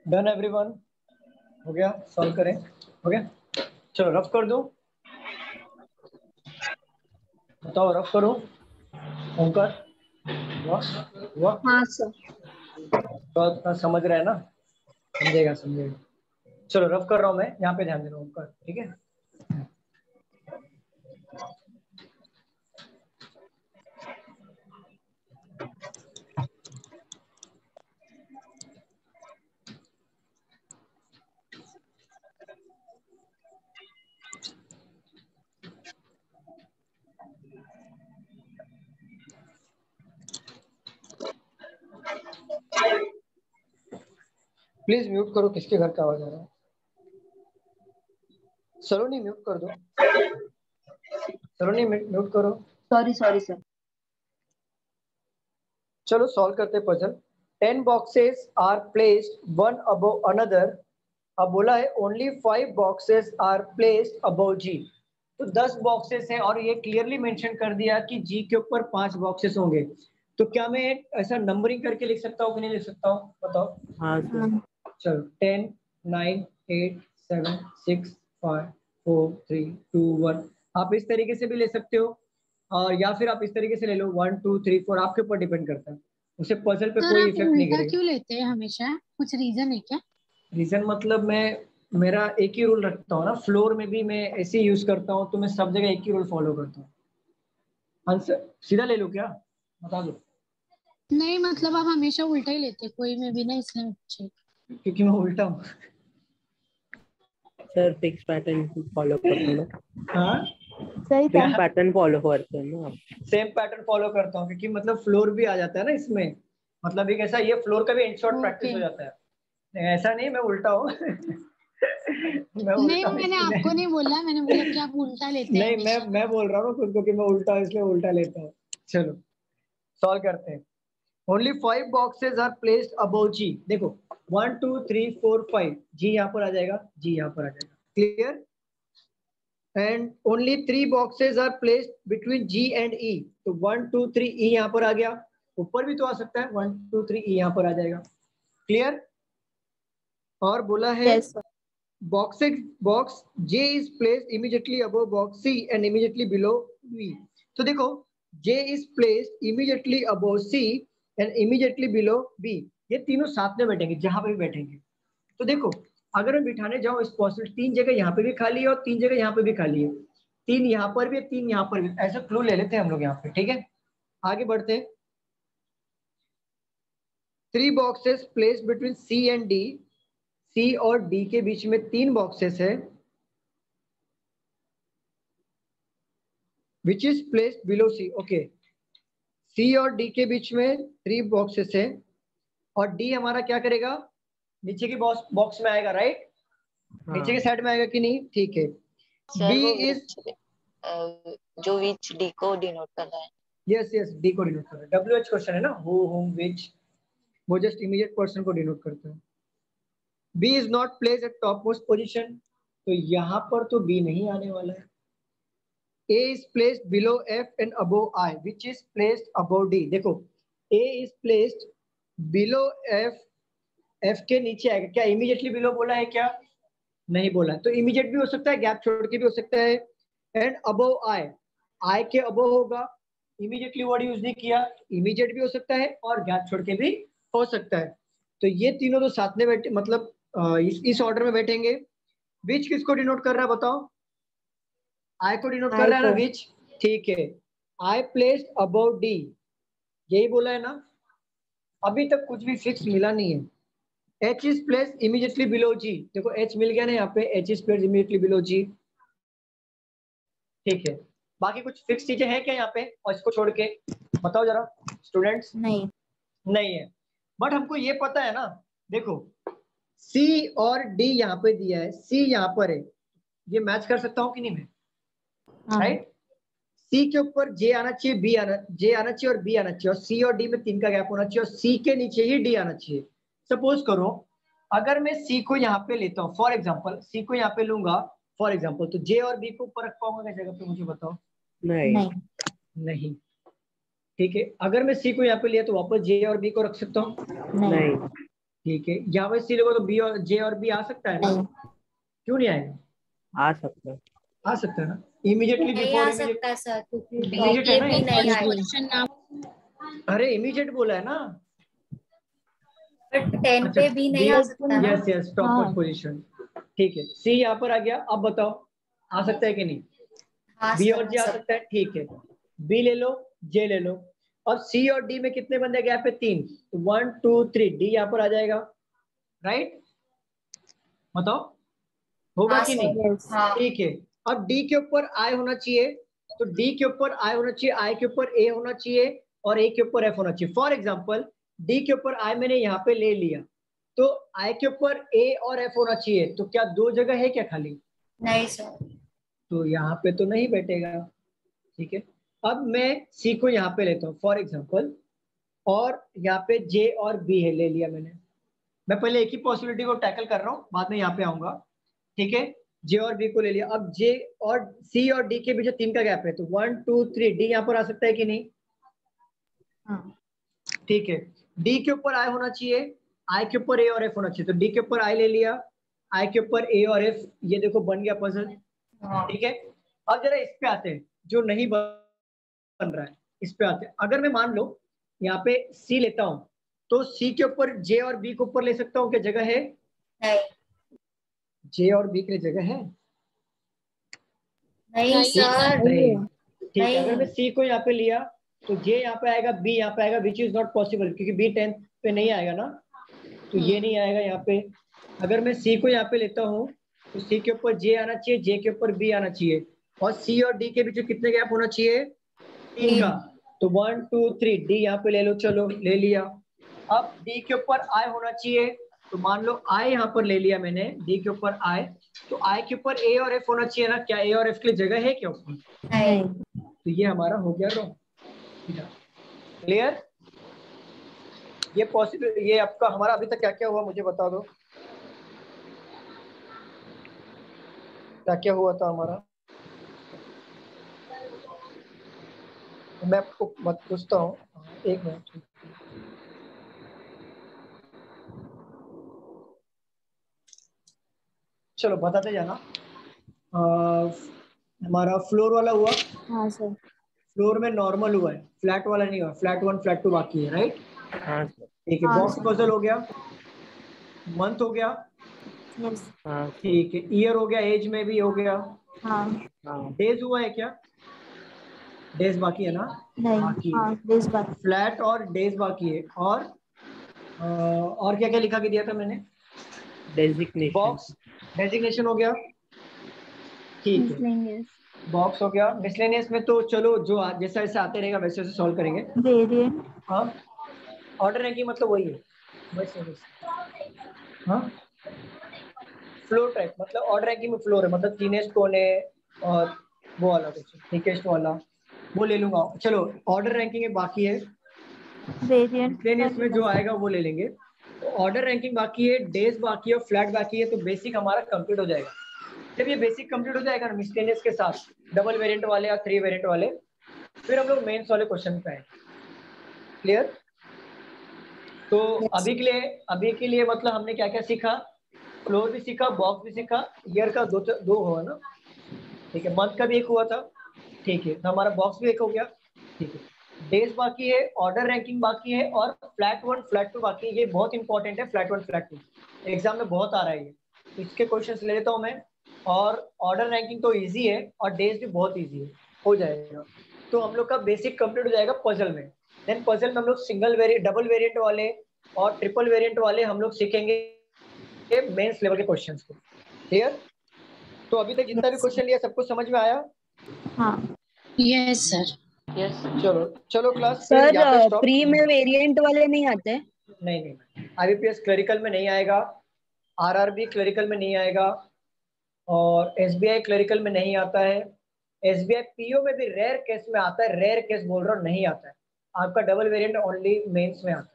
Done everyone? हो गया? सॉल्व करें? हो गया? चलो रफ कर दो। बताओ, रफ करो। ओंकार, वाह हाँ सर। तो समझ रहे हैं ना? समझेगा समझेगा। चलो रफ कर रहा हूँ मैं, यहाँ पे ध्यान दे रहा हूँ ओंकार, ठीक है? प्लीज म्यूट करो, किसके घर का आवाज आ रहा है? सलोनी म्यूट कर दो। सलोनी म्यूट करो। Sorry sorry sir. चलो सॉल्व करते puzzle. 10 boxes are placed one above another. अब बोला है only 5 boxes are placed above G. तो 10 बॉक्सेस हैं और ये क्लियरली मेंशन कर दिया कि जी के ऊपर 5 बॉक्सेस होंगे। तो क्या मैं ऐसा नंबरिंग करके लिख सकता हूँ कि नहीं लिख सकता हूँ? बताओ। हाँ सर। चलो 10 9 8 7 6 5 4 3 2 1। आप इस तरीके से भी ले सकते हो और या फिर आप इस तरीके से ले लो 1 2 3 4। आपके ऊपर डिपेंड करता है, उसे पजल पे सर कोई आप इफेक्ट नहीं उल्टा करेगा। क्यों लेते हैं हमेशा, कुछ रीजन है क्या? रीजन मतलब मैं मेरा एक ही रूल रखता हूँ ना, फ्लोर में भी मैं ऐसे ही यूज करता हूँ, तो मैं सब जगह एक ही रूल फॉलो करता हूँ। आंसर सीधा ले लो क्या? बता दो। नहीं मतलब आप हमेशा उल्टा ही लेते हैं, कोई में भी ना, इसलिए पूछे। क्योंकि मैं उल्टा हूँ। सर फिक्स पैटर्न फॉलो करते हैं ना? हाँ, सही था। फिक्स पैटर्न फॉलो करते हैं ना आप? सेम पैटर्न फॉलो करता हूँ क्योंकि मतलब फ्लोर भी आ जाता है ना इसमें। मतलब एक ऐसा ये फ्लोर का भी इन शॉर्ट प्रैक्टिस ओके। हो जाता है। नहीं, ऐसा नहीं मैं उल्टा हूँ। मैं नहीं उल्टा हूँ मैंने इसलिए आपको नहीं बोला, मैंने बोला कि आप उल्टा लेते हैं नहीं, मैं हमेशा। मैं बोल रहा हूँ ना खुद को कि मैं उल्टा हूँ, इसलिए उल्टा लेता हूँ। चलो सॉल्व करते हैं। Only 5 boxes are placed above G. देखो 1 2 3 4 5, जी यहाँ पर आ जाएगा, जी यहाँ पर आ जाएगा। Clear? And only 3 boxes are placed between G and E. तो 1 2 3 ई यहाँ पर आ गया। ऊपर भी तो आ सकता है, 1 2 3 ई यहाँ पर आ जाएगा। क्लियर? और बोला है yes sir. Box J is placed immediately above box C and immediately below V. तो देखो J is placed immediately above C and immediately below B. ये तीनों साथ में बैठेंगे जहां पे भी बैठेंगे। तो देखो अगर मैं बिठाने जाऊं इस पॉसिबल 3 जगह यहाँ पे भी खाली है और 3 जगह यहाँ पे भी खाली है, 3 यहाँ पर भी है, 3 यहाँ पर भी। ऐसा क्लू ले लेते हैं हम लोग यहाँ पे, ठीक है? आगे बढ़ते हैं। 3 boxes placed between C and D, C और D के बीच में 3 boxes है, which is placed below C. Okay, C और D के बीच में 3 boxes है और D हमारा क्या करेगा, नीचे की बॉक्स में आएगा, राइट? नीचे के साइड में आएगा कि नहीं? ठीक है। सर B वो is जो विच डी को डिनोट कर रहा है। यस यस, डी को डिनोट कर रहा है। WH क्वेश्चन है ना, हु होम विच, वो जस्ट इमीडिएट पर्सन को डिनोट करता है। B is not placed at top most position, तो यहाँ पर तो B नहीं आने वाला है। A is placed below F and above I, which is placed above D. देखो A is placed below F, F के नीचे आएगा क्या? इमीडिएटली बिलो बोला है क्या? नहीं बोला। तो इमीडिएट भी हो सकता है, गैप छोड़ के भी हो सकता है। एंड अबव आई, आई के अबव होगा, इमीडिएटली वर्ड यूज नहीं किया, इमीडिएट भी हो सकता है और गैप छोड़ के भी हो सकता है। तो ये तीनों तो साथ में बैठे, मतलब इस ऑर्डर में बैठेंगे। विच किसको डिनोट कर रहा है बताओ? आई को डिनोट कर रहा है ना विच, ठीक है। आई प्लेस्ड अबव डी, यही बोला है ना। अभी तक कुछ भी फिक्स मिला नहीं है। H is placed immediately below G, देखो H मिल गया ना यहाँ पे, H is placed immediately below G, ठीक है। बाकी कुछ फिक्स चीजें हैं क्या यहाँ पे, और इसको छोड़ के बताओ जरा स्टूडेंट्स। नहीं है, बट हमको ये पता है ना, देखो C और D यहाँ पे दिया है, C यहाँ पर है, ये मैच कर सकता हूँ कि नहीं मैं, राइट? C के ऊपर J आना चाहिए, J आना चाहिए और B आना चाहिए, और C और D में 3 का गैप होना चाहिए, और C के नीचे ही D आना चाहिए। सपोज करो अगर मैं C को यहाँ पे लेता हूँ, फॉर एग्जाम्पल C को यहाँ पे लूंगा फॉर एग्जाम्पल, तो J और B को ऊपर रख पाऊंगा क्या जगह पे, मुझे बताओ? नहीं। ठीक है, अगर मैं C को यहाँ पे लिया तो वापस J और B को रख सकता हूँ? नहीं। ठीक है, यहाँ पे C लोगों तो B और J और B आ सकता है ना? क्यों नहीं आएगा? आ सकता है, आ सकता है ना, इमीडिएटली नहीं बिफोर आ सकता है सर, क्योंकि इमीडिएट ये है भी नहीं ना, आएगा। अरे इमीडिएट बोला है ना, बट 10 पे भी नहीं आ सकता है। Yes yes, top most position, ठीक है। C यहाँ पर आ गया, अब बताओ आ सकता है कि नहीं? B और J आ सकता है, ठीक है। B ले लो, J ले लो, अब C और D में कितने बंदे गैप है? 3, तो 1 2 3, D यहाँ पर आ जाएगा, राइट? बताओ होगा कि नहीं? ठीक है, अब D के ऊपर I होना चाहिए, तो D के ऊपर I होना चाहिए, I के ऊपर A होना चाहिए और A के ऊपर F होना चाहिए। फॉर एग्जाम्पल D के ऊपर I मैंने यहाँ पे ले लिया, तो I के ऊपर A और F होना चाहिए, तो क्या 2 जगह है क्या खाली? नहीं सर, तो यहाँ पे तो नहीं बैठेगा, ठीक है। अब मैं C को यहाँ पे लेता हूँ फॉर एग्जाम्पल, और यहाँ पे J और B है, ले लिया मैंने। मैं पहले एक ही पॉसिबिलिटी को टैकल कर रहा हूँ, बाद में यहाँ पे आऊंगा, ठीक है। J और B को ले लिया, अब J और C और D के बीच 3 का गैप है, तो 1 2 3, D यहाँ पर आ सकता है कि नहीं? ठीक है, D के ऊपर I होना चाहिए, I के ऊपर A और F होना चाहिए, तो D के ऊपर I ले लिया, I के ऊपर A और F, ये देखो बन गया पजल, ठीक है। अब जरा इस पे आते हैं, जो नहीं बन रहा है, इस पे आते हैं। अगर मैं मान लो यहाँ पे C लेता हूँ, तो C के ऊपर J और B के ऊपर ले सकता हूँ, क्या जगह है? J और B के लिए जगह है? नहीं सर, नहीं, ठीक है। अगर मैं C को यहाँ पे लिया, तो J यहाँ पे आएगा, B यहाँ पे आएगा, विच इज नॉट पॉसिबल, क्योंकि B 10th पे नहीं आएगा ना, तो ये नहीं आएगा यहाँ पे। अगर मैं C को यहाँ पे लेता हूँ, तो C के ऊपर J आना चाहिए, J के ऊपर B आना चाहिए, और C और D के बीच कितने गैप होना चाहिए? 3 का, तो 1 2 3, D यहाँ पे ले लो, चलो ले लिया। अब D के ऊपर I होना चाहिए, तो मान लो I यहाँ पर ले लिया मैंने, D के ऊपर I, तो I के ऊपर A और F होना चाहिए ना, क्या A और F के लिए जगह है क्या ऊपर? नहीं। तो ये हमारा हो गया रो, क्लियर? ये पॉसिबल, ये आपका हमारा अभी तक क्या क्या हुआ मुझे बता दो, क्या क्या हुआ था हमारा? मैं आपको मत पूछता हूँ, एक मिनट। चलो बताते जाना। हमारा फ्लोर वाला हुआ, हाँ सर। फ्लोर में नॉर्मल हुआ है, फ्लैट वाला नहीं हुआ, फ्लैट 1 फ्लैट 2 बाकी है, राइट? हाँ सर। ठीक है, बॉक्स पजल हो गया, मंथ हो गया, ठीक है, ईयर हो गया, एज में भी हो गया, डेज हुआ है क्या? डेज बाकी है ना? नहीं, बाकी हाँ, डेज बाकी। फ्लैट और डेज बाकी है, और और क्या क्या लिखा के दिया था मैंने? डेजिग्नेशन। बॉक्स, डेजिग्नेशन हो गया, ठीक है। मिसलेनियस, बॉक्स हो गया। मिसलेनियस में तो चलो जो जैसा जैसा आते रहेगा वैसे वैसे सॉल्व करेंगे। वेरिएंट, हाँ, ऑर्डर रैंकिंग मतलब वही है, बस। हाँ, फ्लोर टाइप मतलब ऑर्डर रैंकिंग में फ्लोर है, मतलब क्लीनेस्ट कौन है और वो वाला कुछ थिकेस्ट वाला वो ले लूंगा। चलो ऑर्डर रैंकिंग में बाकी है, वेरिएंट मिसलेनियस में जो आएगा वो ले लेंगे। ऑर्डर रैंकिंग बाकी है, डेज बाकी है, फ्लैट बाकी है, तो बेसिक हमारा कंप्लीट हो जाएगा। जब ये बेसिक कंप्लीट हो जाएगा ना मिसलेनियस के साथ डबल वेरिएंट वाले या 3 वेरिएंट वाले, फिर हम लोग मेंस वाले क्वेश्चन पे आए। क्लियर? तो अभी के लिए मतलब हमने क्या क्या सीखा? फ्लोर भी सीखा, बॉक्स भी सीखा, ईयर का दो हुआ ना, ठीक है। मंथ का भी एक हुआ था, ठीक है। तो हमारा बॉक्स भी एक हो गया, ठीक है। डेज बाकी है, ऑर्डर रैंकिंग बाकी है, और फ्लैट 1 फ्लैट 2 बाकी है। ये बहुत इंपॉर्टेंट है, फ्लैट 1 फ्लैट 2 एग्जाम में बहुत आ रहा है ये, इसके क्वेश्चंस ले लेता हूँ मैं। और ऑर्डर रैंकिंग तो इजी है और डेज भी बहुत इजी है, हो जाएगा। तो हम लोग का बेसिक कंप्लीट हो जाएगा पजल में। देन पजल में हम लोग सिंगल वेरिएंट, डबल वेरिएंट वाले और ट्रिपल वेरिएंट वाले हम लोग सीखेंगे मेंस लेवल के क्वेश्चंस को। क्लियर? तो अभी तक जितना भी क्वेश्चन लिया सबको समझ में आया? हाँ, यस सर। यस चलो चलो क्लास सर यहाँ पे स्टॉप। प्री में वेरिएंट वाले नहीं आते? नहीं, आईबीपीएस क्लरिकल में नहीं आएगा, आरआरबी क्लरिकल में नहीं आएगा, और एसबीआई क्लरिकल में नहीं आता है। एसबीआई पीओ में भी रेयर केस में आता है, रेयर केस बोल रहा हूँ, नहीं आता है। आपका डबल वेरिएंट ओनली मेंस में आता है।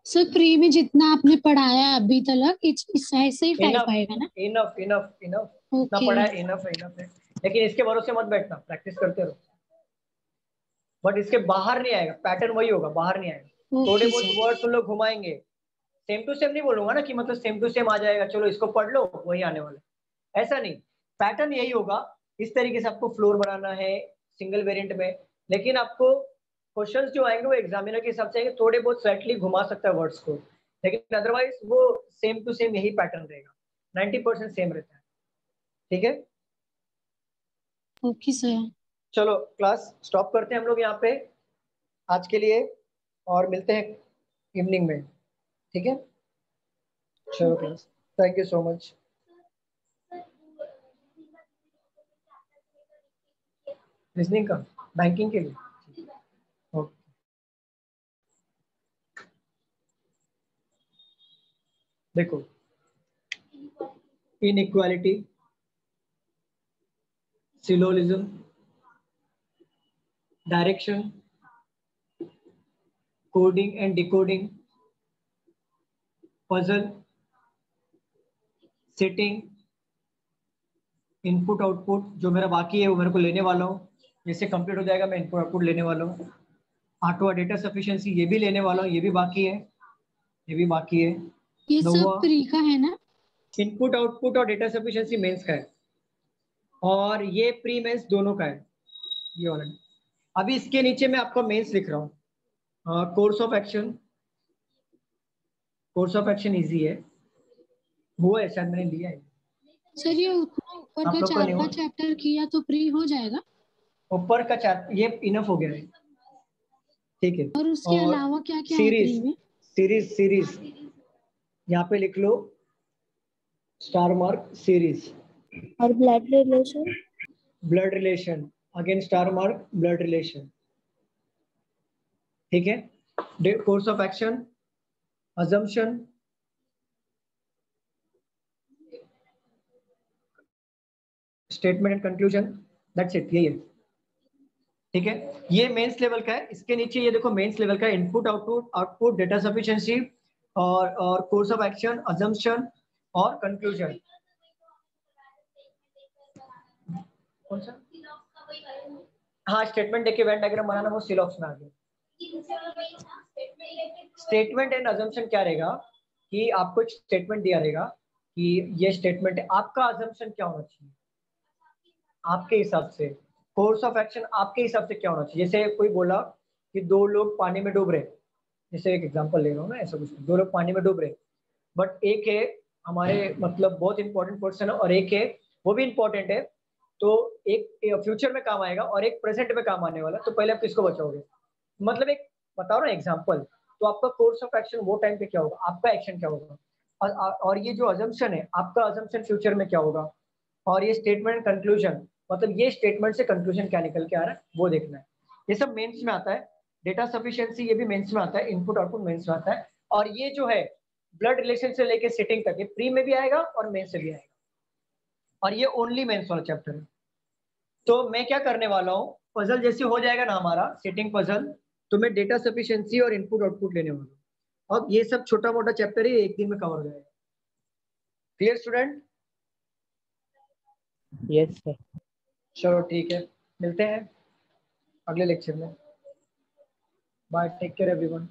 सर प्री में जितना आपने पढ़ाया अभी तक ऐसे ही टाइप आएगा ना? इनफ इतना पढ़ा है, इनफ है। लेकिन इसके भरोसे मत बैठना, प्रैक्टिस करते रहो। बट इसके बाहर नहीं आएगा, पैटर्न वही होगा, बाहर नहीं आएगा। थोड़े बहुत वर्ड्स उन लोग घुमाएंगे, सेम टू सेम नहीं बोलूंगा ना कि मतलब सेम टू सेम आ जाएगा, चलो इसको पढ़ लो वही आने वाला, ऐसा नहीं। पैटर्न यही होगा, इस तरीके से आपको फ्लोर बनाना है सिंगल वेरिएंट में। लेकिन आपको क्वेश्चंस जो आएंगे वो एग्जामिनर के हिसाब से आएंगे, थोड़े बहुत स्लाइटली घुमा सकता है वर्ड्स को, लेकिन अदरवाइज वो सेम टू सेम यही पैटर्न रहेगा, 90% सेम रहता है। ठीक है, ओके सर। चलो क्लास स्टॉप करते हैं हम लोग यहाँ पे आज के लिए, और मिलते हैं इवनिंग में। ठीक है, चलो class, thank you so much. Reasoning का बैंकिंग के लिए, ओके। देखो, inequality, syllogism, direction, coding and decoding, puzzle, setting, input output जो मेरा बाकी है वो मेरे को लेने वाला हूँ, जैसे कंप्लीट हो जाएगा मैं इनपुट आउटपुट लेने वाला हूँ। आठवां डेटा सफिशिएंसी ये भी लेने वाला हूँ, ये भी बाकी है, ये भी बाकी है। ये सब प्री का है ना? इनपुट आउटपुट और डेटा सफिशिएंसी मेंस का है, और ये प्री मेंस दोनों का है, ये वाला। अभी इसके नीचे मैं आपका मेंस लिख रहा हूँ। Course of action, course of action easy है, वो है शायद मैंने लिया है। सर ये उतना ऊपर का 4 चैप्टर किया तो प्री हो जाएगा? ऊपर का चैप्टर ये इनफ हो गया है, ठीक है। और उसके अलावा क्या क्या है प्री में? सीरीज यहाँ पे लिख लो, स्टार मार्क सीरीज। और blood relation again star mark blood relation, ठीक है। Course of action, assumption, statement and conclusion, that's it, यही है। ठीक है, ये मेंस लेवल का है। इसके नीचे ये देखो मेंस लेवल का, इनपुट आउटपुट डेटा सफिशिएंसी और कोर्स ऑफ एक्शन, अजम्पशन और कंक्लूजन। कौन सा? हाँ, स्टेटमेंट देके वेन डायग्राम बनाना, वो सिलॉक्स में आ गया। स्टेटमेंट एंड अजम्पशन क्या रहेगा कि आपको एक स्टेटमेंट दिया रहेगा कि ये स्टेटमेंट है, आपका अजम्पशन क्या होना चाहिए आपके हिसाब से, कोर्स ऑफ एक्शन आपके हिसाब से क्या होना चाहिए। जैसे कोई बोला कि 2 लोग पानी में डूब रहे, जैसे एक एग्जांपल ले रहा हूँ मैं, ऐसा कुछ 2 लोग पानी में डूब रहे, बट एक है हमारे मतलब बहुत इंपॉर्टेंट पर्सन है और एक है वो भी इंपॉर्टेंट है, तो एक फ्यूचर में काम आएगा और एक प्रेजेंट में काम आने वाला, तो पहले आप किसको बचाओगे। मतलब एक बताओ ना एग्जांपल तो आपका कोर्स ऑफ एक्शन वो टाइम पे क्या होगा, आपका एक्शन क्या होगा, और ये जो अजम्पशन है आपका अजम्पशन फ्यूचर में क्या होगा, और ये स्टेटमेंट कंक्लूजन मतलब ये स्टेटमेंट से कंक्लूजन क्या निकल के आ रहा है वो देखना है। ये सब मेंस में आता है। डेटा सफिशिएंसी ये भी मेंस में आता है, इनपुट आउटपुट मेंस में आता है। और ये जो है ब्लड रिलेशन से लेके सिटिंग तक ये प्री में भी आएगा और मेंस से भी आएगा, और ये ओनली मेंस वाला चैप्टर है। तो मैं क्या करने वाला हूँ, पजल जैसे हो जाएगा ना हमारा सिटिंग पजल, तो मैं डेटा सफिशिएंसी और इनपुट आउटपुट लेने वाला हूँ। अब ये सब छोटा मोटा चैप्टर है, एक दिन में कवर हो जाएगा। Clear student? Yes sir. चलो ठीक है, मिलते हैं अगले लेक्चर में। Bye, take care everyone.